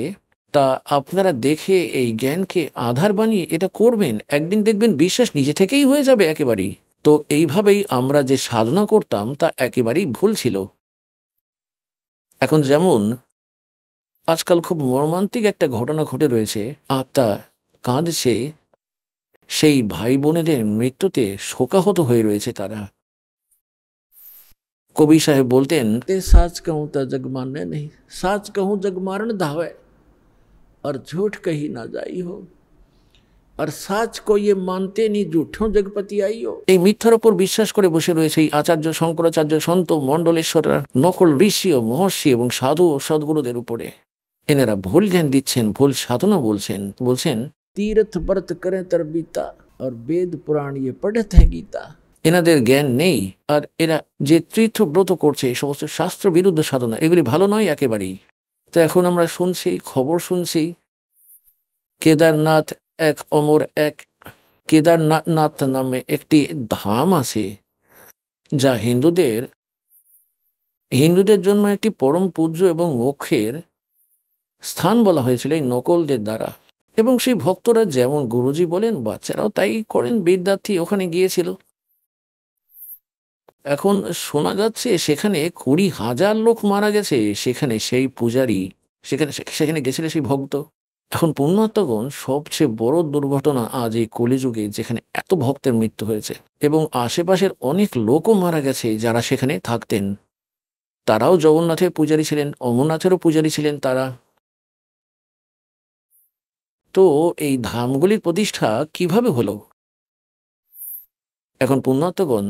তা আপনারা দেখে এই জ্ঞানকে আধার বানিয়ে এটা করবেন, একদিন দেখবেন বিশ্বাস নিজে থেকেই হয়ে যাবে একেবারেই। তো এইভাবেই আমরা যে সাধনা করতাম তা একেবারেই ভুল ছিল। এখন যেমন আজকাল খুব মর্মান্তিক একটা ঘটনা ঘটে রয়েছে, আত্মা কাঁদছে, সেই ভাই বোনেদের মৃত্যুতে শোকাহত হয়ে রয়েছে তারা। কবি সাহেব বলতেন, ते साच कहूँ तो जग माने नहीं, साच कहूँ जग मारन धावे, और झूठ कही ना जाई हो, और साच को ये मानते नहीं, झूठों जगपति आई हो। এই মিথ্যার ওপর বিশ্বাস করে বসে রয়েছে এই আচার্য, শঙ্করাচার্য, সন্ত মণ্ডলেশ্বররা, নকল ঋষি ও মহর্ষি এবং সাধু ও সদ্গুরুদের উপরে। এনারা ভুল জ্ঞান দিচ্ছেন, ভুল সাধনা বলছেন। तीर्थ व्रत करें तरबीता, और वेद पुराण ये पढ़त है गीता। এনাদের জ্ঞান নেই, আর এরা যে তীর্থ ব্রত করছে, এই সমস্ত শাস্ত্র বিরুদ্ধ সাধনা, এগুলি ভালো নয় একেবারেই। তো এখন আমরা শুনছি, খবর শুনছি, কেদারনাথ, এক কেদারনাথ নামে একটি ধাম আছে, যা হিন্দুদের জন্য একটি পরম পূজ্য এবং মোক্ষের স্থান বলা হয়েছিল এই নকলদের দ্বারা। এবং সেই ভক্তরা যেমন গুরুজি বলেন, বাচ্চারাও তাই করেন, বিদ্যার্থী ওখানে গিয়েছিল। এখন শোনা যাচ্ছে সেখানে 20,000 লোক মারা গেছে, সেখানে সেই পূজারী, সেখানে গেছিল সেই ভক্ত। এখন পুণ্যাত্মাগণ, সবচেয়ে বড় দুর্ঘটনা আজ এই কলিযুগে, যেখানে এত ভক্তের মৃত্যু হয়েছে, এবং আশেপাশের অনেক লোকও মারা গেছে যারা সেখানে থাকতেন। তারাও জগন্নাথের পূজারী ছিলেন, অমরনাথেরও পূজারী ছিলেন তারা। তো এই ধামগুলির প্রতিষ্ঠা কিভাবে হলো? এখন পুণ্যাত্মাগণ,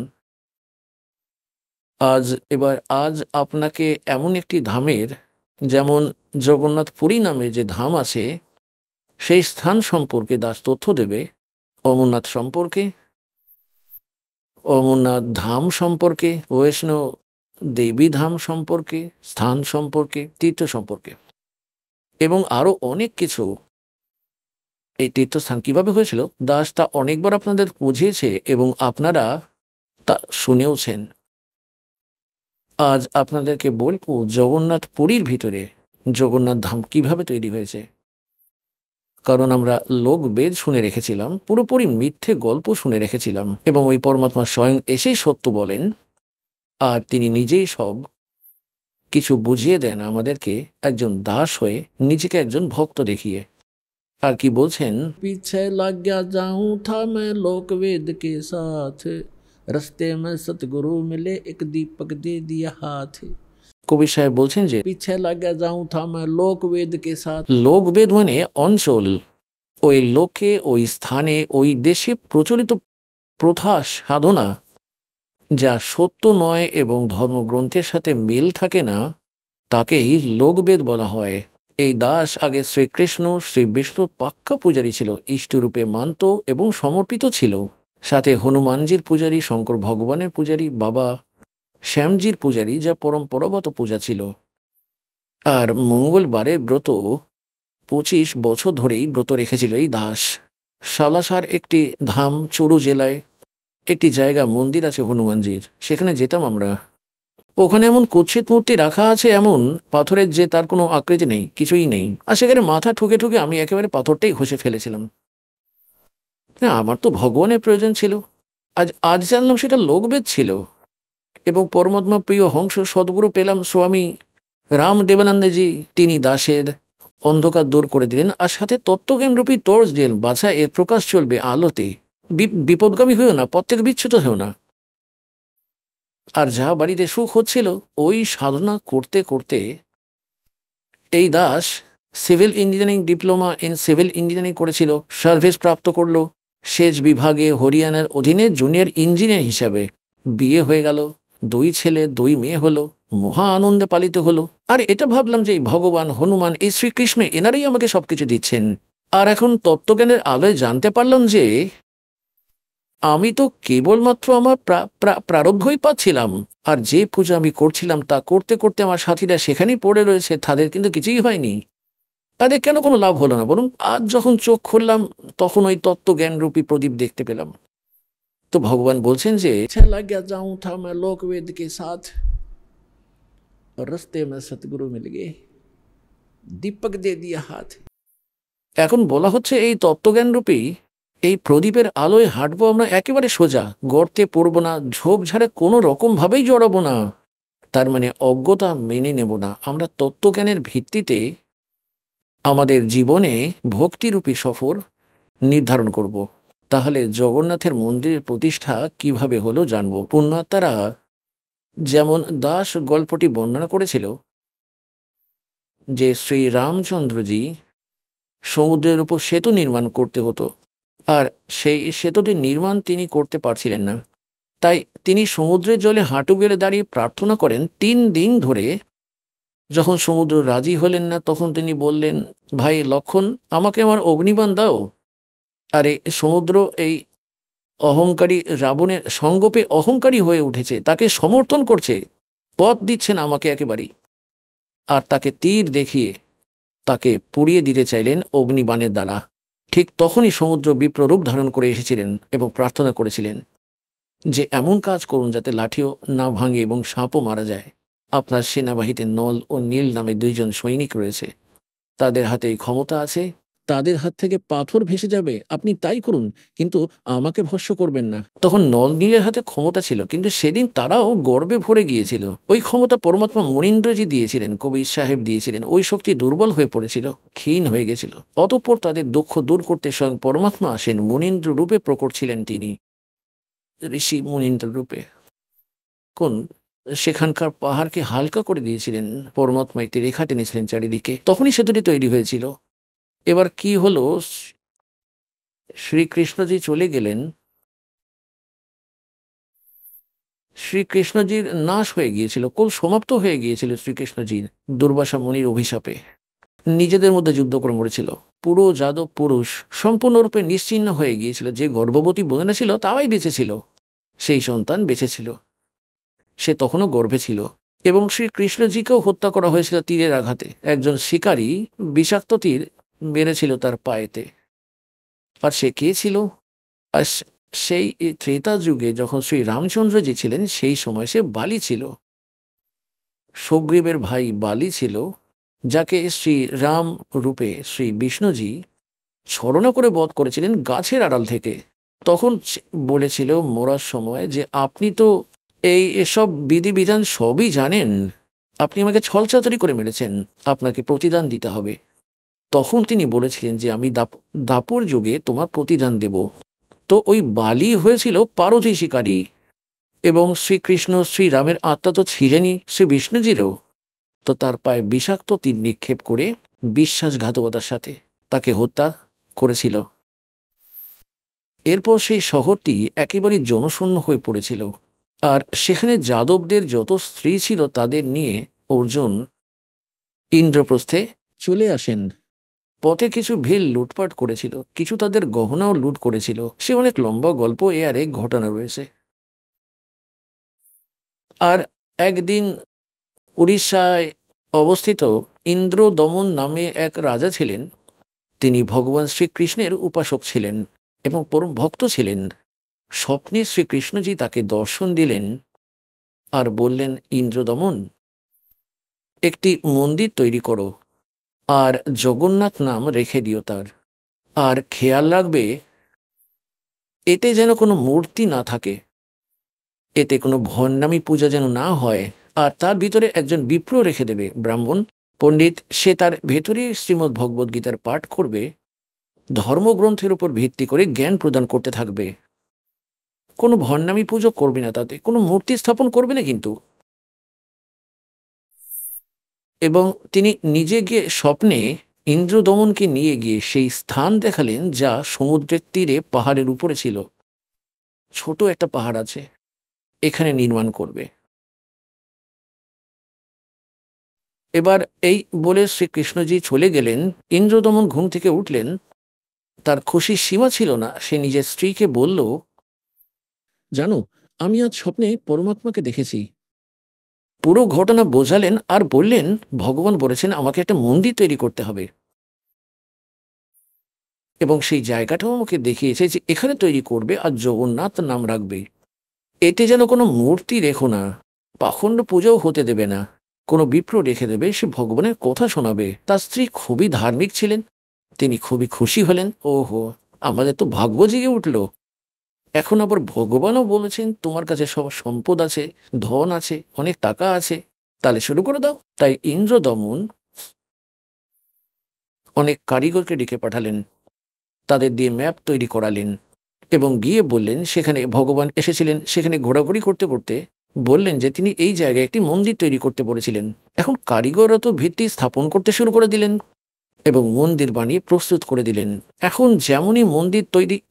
আজ আপনাকে এমন একটি ধামের, যেমন জগন্নাথ পুরী নামে যে ধাম আছে, সেই স্থান সম্পর্কে দাস তথ্য দেবে। অমরনাথ সম্পর্কে, অমরনাথ ধাম সম্পর্কে, বৈষ্ণব দেবী ধাম সম্পর্কে, স্থান সম্পর্কে, তীর্থ সম্পর্কে, এবং আরো অনেক কিছু। এই তীর্থস্থান কিভাবে হয়েছিল দাস তা অনেকবার আপনাদের বুঝিয়েছে, এবং আপনারা তা শুনেওছেন। আজ আপনাদেরকে বলবো জগন্নাথ পুরীর ভিতরে জগন্নাথ ধাম কিভাবে তৈরি হয়েছে। কারণ আমরা লোকবেদ শুনে রেখেছিলাম, পুরোপুরি মিথ্যে গল্প শুনে রেখেছিলাম, এবং ওই পরমাত্মা স্বয়ং এসেই সত্য বলেন, আর তিনি নিজেই সব কিছু বুঝিয়ে দেন আমাদেরকে একজন দাস হয়ে, নিজেকে একজন ভক্ত দেখিয়ে। আর কি বলছেন, पीछे लग गया जाऊं था मैं लोक वेद के साथ, रस्ते में सतगुरु मिले एक दीपक दे दिया हाथ। কবি সাহেব বলছেন যে पीछे लग गया जाऊं था मैं लोक वेद के साथ। লোকবেদ মানে অঞ্চল, ওই লোকে, ওই স্থানে, ওই দেশে প্রচলিত প্রথা সাধনা যা সত্য নয় এবং ধর্মগ্রন্থের সাথে মিল থাকে না, তাকেই লোকবেদ বলা হয়। এই দাস আগে শ্রীকৃষ্ণ শ্রী বিষ্ণুর পাক্কা পূজারী ছিল, ইষ্টরূপে মানত এবং সমর্পিত ছিল। সাথে হনুমানজির পূজারী, শঙ্কর ভগবানের পূজারী, বাবা শ্যামজির পূজারী, যা পরম্পরাগত পূজা ছিল। আর মঙ্গলবারে ব্রত 25 বছর ধরেই ব্রত রেখেছিল এই দাস। সালাসার একটি ধাম, চুরু জেলায় একটি জায়গা, মন্দির আছে হনুমানজির, সেখানে যেতাম আমরা। ওখানে এমন কুৎসিত মূর্তি রাখা আছে, এমন পাথরের যে তার কোনো আকৃতি নেই, কিছুই নেই। আর সেখানে মাথা ঠুকে ঠুকে আমি একেবারে পাথরটাই ঘষে ফেলেছিলাম। না, আমার তো ভগবানের প্রয়োজন ছিল। আজ জানলাম সেটা লোকবেদ ছিল। এবং পরমাত্মা প্রিয় হংস সদ্গুরু পেলাম স্বামী রাম দেবানন্দজি, তিনি দাসের অন্ধকার দূর করে দিলেন, আর সাথে তত্ত্বজ্ঞানরূপী টর্চ দিলেন, বাছা এর প্রকাশ চলবে আলোতে, বিপদগামী হয়েও না, পথ থেকে বিচ্যুত হয়েও না। আর যা বাড়িতে সুখ হচ্ছিল, ওই সাধনা করতে করতে এই Das civil engineering, diploma in civil engineering করেছিল, সার্ভিস প্রাপ্ত করলো সেচ বিভাগে হরিয়ানার অধীনে জুনিয়র ইঞ্জিনিয়ার হিসাবে। বিয়ে হয়ে গেল, 2 ছেলে 2 মেয়ে হলো, মহা আনন্দে পালিত হলো। আর এটা ভাবলাম যে এই ভগবান, হনুমান, এই শ্রীকৃষ্ণ, এনারাই আমাকে সবকিছু দিচ্ছেন। আর এখন তত্ত্বজ্ঞানের আলোয় জানতে পারলাম যে আমি তো কেবলমাত্র আমার প্রারব্ধই পাচ্ছিলাম। আর যে পূজা আমি করছিলাম তা করতে করতে আমার সাথীরা সেখানেই পড়ে রয়েছে, তাদের কিন্তু কিছুই হয়নি। তাদের কেন কোনো লাভ হলো না বলুন? আজ যখন চোখ খুললাম, তখন ওই তত্ত্বজ্ঞানরূপী প্রদীপ দেখতে পেলাম। তো ভগবান বলছেন যে पीछे लग गया जाऊं था मैं लोक वेद के साथ, और रस्ते में सतगुरु मिल गए, दीपक दे दिया हाथ। এখন বলা হচ্ছে এই তত্ত্বজ্ঞানরূপী এই প্রদীপের আলোয় হাঁটবো আমরা একেবারে সোজা, গর্তে পড়বো না, ঝোপঝাড়ে কোনো রকম ভাবেই জড়াবো না। তার মানে অজ্ঞতা মেনে নেব না। আমরা তত্ত্বজ্ঞানের ভিত্তিতে আমাদের জীবনে ভক্তিরূপী সফর নির্ধারণ করব। তাহলে জগন্নাথের মন্দিরের প্রতিষ্ঠা কিভাবে হলো জানবো। পুণ্যাত্মারা যেমন দাস গল্পটি বর্ণনা করেছিল যে শ্রী রামচন্দ্রজি সমুদ্রের উপর সেতু নির্মাণ করতে হতো, আর সেই সেতুটির নির্মাণ তিনি করতে পারছিলেন না। তাই তিনি সমুদ্রের জলে হাঁটু গেড়ে দাঁড়িয়ে প্রার্থনা করেন 3 দিন ধরে। যখন সমুদ্র রাজি হলেন না, তখন তিনি বললেন, ভাই লক্ষণ, আমাকে আমার অগ্নিবাণ দাও। আরে সমুদ্র এই অহংকারী রাবণের সঙ্গপে অহংকারী হয়ে উঠেছে, তাকে সমর্থন করছে, পথ দিচ্ছেন আমাকে একেবারেই। আর তাকে তীর দেখিয়ে তাকে পুড়িয়ে দিতে চাইলেন অগ্নিবাণের দ্বারা। ঠিক তখনই সমুদ্র বিপ্ররূপ ধারণ করে এসেছিলেন এবং প্রার্থনা করেছিলেন যে এমন কাজ করুন যাতে লাঠিও না ভাঙে এবং সাপও মারা যায়। আপনার সেনাবাহিনীতে নল ও নীল নামে 2 জন সৈনিক রয়েছে, তাদের হাতে এই ক্ষমতা আছে, তাদের হাত থেকে পাথর ভেসে যাবে, আপনি তাই করুন, কিন্তু আমাকে ভস্ম করবেন না। তখন নল নীলের হাতে ক্ষমতা ছিল, কিন্তু সেদিন তারাও গর্বে ভরে গিয়েছিল। ওই ক্ষমতা পরমাত্মা মনীন্দ্রজি দিয়েছিলেন, কবির সাহেব দিয়েছিলেন। ওই শক্তি দুর্বল হয়ে পড়েছিল, ক্ষীণ হয়ে গেছিল। অতঃপর তাদের দুঃখ দূর করতে স্বয়ং পরমাত্মা আসেন, মনীন্দ্র রূপে প্রকট ছিলেন তিনি, ঋষি মনীন্দ্র রূপে। কোন সেখানকার পাহাড়কে হালকা করে দিয়েছিলেন পরমাত্মা, একটি রেখা টেনেছিলেন চারিদিকে, তখনই সেতুটি তৈরি হয়েছিল। এবার কি হলো, শ্রীকৃষ্ণজি চলে গেলেন, শ্রীকৃষ্ণজির নাশ হয়ে গিয়েছিল, কুল সমাপ্ত হয়ে গিয়েছিল শ্রীকৃষ্ণজির দুর্বাসা মুনির অভিশাপে। নিজেদের মধ্যে যুদ্ধ করে মরেছিল। পুরো যাদব পুরুষ সম্পূর্ণরূপে নিশ্চিহ্ন হয়ে গিয়েছিল। যে গর্ভবতী বোনেরা ছিল তাই বেঁচেছিল, সেই সন্তান বেঁচেছিল, সে তখনও গর্ভে ছিল। এবং শ্রীকৃষ্ণজিকেও হত্যা করা হয়েছিল তীরের আঘাতে। একজন শিকারী বিষাক্ত তীর মেরেছিল তার পায়েতে। আর সে কে ছিল? আর সেই ত্রেতা যুগে যখন শ্রী রামচন্দ্রজি ছিলেন, সেই সময় সে বালি ছিল, সুগ্রীবের ভাই বালি ছিল। যাকে শ্রী রাম রূপে শ্রী বিষ্ণুজি ছলনা করে বধ করেছিলেন গাছের আড়াল থেকে। তখন বলেছিল মরার সময় যে আপনি তো এসব বিধিবিধান সবই জানেন, আপনি আমাকে ছলচাতুরি করে মেরেছেন, আপনাকে প্রতিদান দিতে হবে। তখন তিনি বলেছিলেন যে আমি দাপর যুগে তোমার প্রতিদান দেব। তো ওই বালি হয়েছিল পারথী শিকারী, এবং শ্রীকৃষ্ণ শ্রীরামের আত্মা তো ছিলেনই শ্রী বিষ্ণুজিরও। তো তার পায়ে বিষাক্ত তীর নিক্ষেপ করে বিশ্বাসঘাতকতার সাথে তাকে হত্যা করেছিল। এরপর সেই শহরটি একেবারে জনশূন্য হয়ে পড়েছিল, আর সেখানে যাদবদের যত স্ত্রী ছিল তাদের নিয়ে অর্জুন ইন্দ্রপ্রস্থে চলে আসেন। পথে কিছু ভিল লুটপাট করেছিল, কিছু তাদের গহনাও লুট করেছিল। সে অনেক লম্বা গল্প, এ আর এক ঘটনা রয়েছে। আর একদিন উড়িষ্যায় অবস্থিত ইন্দ্রদমন নামে এক রাজা ছিলেন। তিনি ভগবান শ্রীকৃষ্ণের উপাসক ছিলেন এবং পরম ভক্ত ছিলেন। স্বপ্নে শ্রীকৃষ্ণজি তাকে দর্শন দিলেন আর বললেন, ইন্দ্রদমন, একটি মন্দির তৈরি করো আর জগন্নাথ নাম রেখে দিও তার। আর খেয়াল রাখবে এতে যেন কোনো মূর্তি না থাকে, এতে কোনো ভণ্ডামি পূজা যেন না হয়। আর তার ভিতরে একজন বিপ্র রেখে দেবে, ব্রাহ্মণ পণ্ডিত। সে তার ভেতরে শ্রীমদ্ ভগবদ্ গীতার পাঠ করবে, ধর্মগ্রন্থের উপর ভিত্তি করে জ্ঞান প্রদান করতে থাকবে। কোনো ভণ্ডামি পুজো করবে না, তাতে কোনো মূর্তি স্থাপন করবে না কিন্তু। এবং তিনি নিজে গিয়ে স্বপ্নে ইন্দ্রদমনকে নিয়ে গিয়ে সেই স্থান দেখালেন যা সমুদ্রের তীরে পাহাড়ের উপরে ছিল। ছোট একটা পাহাড় আছে, এখানে নির্মাণ করবে। এবার এই বলে শ্রীকৃষ্ণজি চলে গেলেন। ইন্দ্রদমন ঘুম থেকে উঠলেন, তার খুশির সীমা ছিল না। সে নিজের স্ত্রীকে বলল, জানো, আমি আজ স্বপ্নে পরমাত্মাকে দেখেছি। পুরো ঘটনা বোঝালেন আর বললেন, ভগবান বলেছেন আমাকে একটা মন্দির তৈরি করতে হবে, এবং সেই জায়গাটাও আমাকে দেখিয়েছে যে এখানে তৈরি করবে আর জগন্নাথ নাম রাখবে। এতে যেন কোনো মূর্তি রেখো না, পাখণ্ড পূজাও হতে দেবে না, কোনো বিপ্র রেখে দেবে, সে ভগবানের কথা শোনাবে। তার স্ত্রী খুবই ধার্মিক ছিলেন, তিনি খুবই খুশি হলেন। ওহো, আমাদের তো ভাগ্য জেগে উঠল। এখন আবার ভগবানও বলেছেন তোমার কাছে সব সম্পদ আছে, ধন আছে, অনেক টাকা আছে, তাহলে শুরু করে দাও। তাই ইন্দ্রদমন অনেক কারিগরকে ডেকে পাঠালেন, তাদের দিয়ে ম্যাপ তৈরি করালেন এবং গিয়ে বললেন, সেখানে ভগবান এসেছিলেন। সেখানে ঘোরাঘুরি করতে করতে বললেন যে তিনি এই জায়গায় একটি মন্দির তৈরি করতে বলেছিলেন। এখন কারিগররা তো ভিত্তি স্থাপন করতে শুরু করে দিলেন এবং মন্দির বানিয়ে প্রস্তুত করে দিলেন। এখন যেমনই মন্দির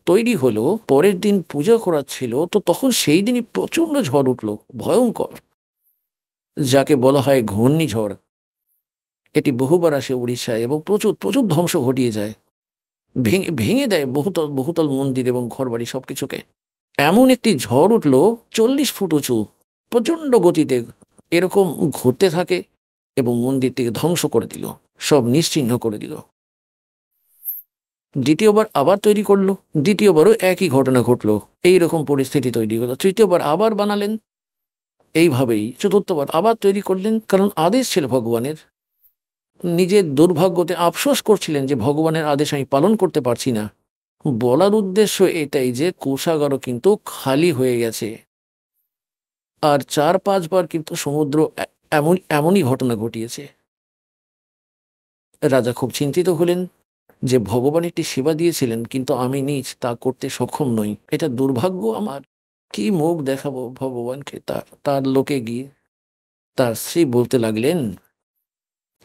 তৈরি হলো, পরের দিন পূজা করার ছিল, তো তখন সেই দিনই প্রচন্ড ঝড় উঠল, ভয়ঙ্কর, যাকে বলা হয় ঘূর্ণিঝড়। এটি বহুবার আসে উড়িষ্যায় এবং প্রচুর প্রচুর ধ্বংস ঘটিয়ে যায়, ভেঙে ভেঙে দেয় বহুতল বহুতল মন্দির এবং ঘরবাড়ি সবকিছুকে। এমন একটি ঝড় উঠল 40 ফুট উঁচু, প্রচন্ড গতিতে এরকম ঘুরতে থাকে এবং মন্দিরটিকে ধ্বংস করে দিল, সব নিশ্চিহ্ন করে দিল। দ্বিতীয়বার আবার তৈরি করলো, দ্বিতীয়বারও একই ঘটনা ঘটলো, এইরকম পরিস্থিতি তৈরি হলো। তৃতীয়বার আবার বানালেন, এইভাবেই চতুর্থবার আবার তৈরি করলেন, কারণ আদেশ ছিল ভগবানের। নিজের দুর্ভাগ্যতে আফসোস করছিলেন যে ভগবানের আদেশ আমি পালন করতে পারছি না। বলার উদ্দেশ্য এটাই যে কোষাগারও কিন্তু খালি হয়ে গেছে। আর 4-5 বার কিন্তু সমুদ্র এমনই ঘটনা ঘটিয়েছে। রাজা খুব চিন্তিত হলেন যে ভগবান একটি সেবা দিয়েছিলেন, কিন্তু আমি নিজ তা করতে সক্ষম নই, এটা দুর্ভাগ্য আমার। কি মুখ দেখাবো ভগবানকে? তার লোকে গিয়ে তার স্ত্রী বলতে লাগলেন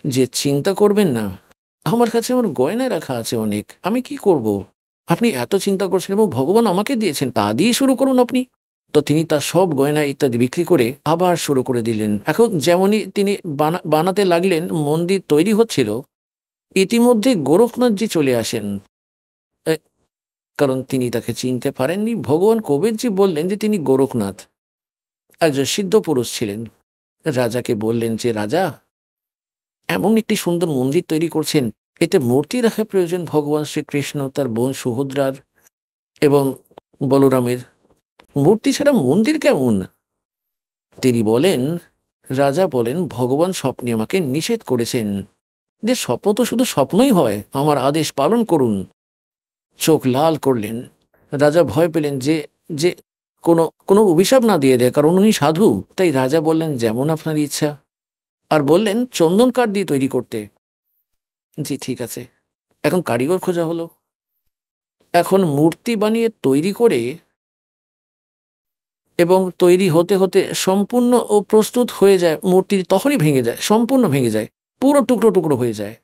যে চিন্তা করবেন না, আমার কাছে আমার গয়না রাখা আছে অনেক, আমি কি করব? আপনি এত চিন্তা করছেন এবং ভগবান আমাকে দিয়েছেন, তা দিয়ে শুরু করুন আপনি। তো তিনি তার সব গয়না ইত্যাদি বিক্রি করে আবার শুরু করে দিলেন। এখন যেমনই তিনি বানাতে লাগলেন, মন্দির তৈরি হচ্ছিল, ইতিমধ্যে গোরখনাথজি চলে আসেন। কারণ তিনি তাকে চিনতে পারেননি। ভগবান কবিরজি বললেন যে তিনি গোরখনাথ, একজন সিদ্ধ পুরুষ ছিলেন। রাজাকে বললেন যে রাজা, এমন একটি সুন্দর মন্দির তৈরি করছেন, এতে মূর্তি রাখা প্রয়োজন ভগবান শ্রীকৃষ্ণ, তার বোন সুভদ্রার এবং বলরামের। মূর্তি ছাড়া মন্দির কেমন? তিনি বলেন, রাজা বলেন, ভগবান স্বপ্নে আমাকে নিষেধ করেছেন যে স্বপ্ন তো শুধু স্বপ্নই হয়, আমার আদেশ পালন করুন। চোখ লাল করলেন। রাজা ভয় পেলেন যে যে কোনো কোনো অভিশাপ না দিয়ে দেয়, কারণ উনি সাধু। তাই রাজা বললেন, যেমন আপনার ইচ্ছা। আর বললেন চন্দন কাঠ দিয়ে তৈরি করতে। জি ঠিক আছে। এখন কারিগর খোঁজা হলো। এখন মূর্তি বানিয়ে তৈরি করে এবং তৈরি হতে হতে সম্পূর্ণ ও প্রস্তুত হয়ে যায়, মূর্তি তখনই ভেঙে যায়, সম্পূর্ণ ভেঙে যায়, পুরো টুকরো টুকরো হয়ে যায়।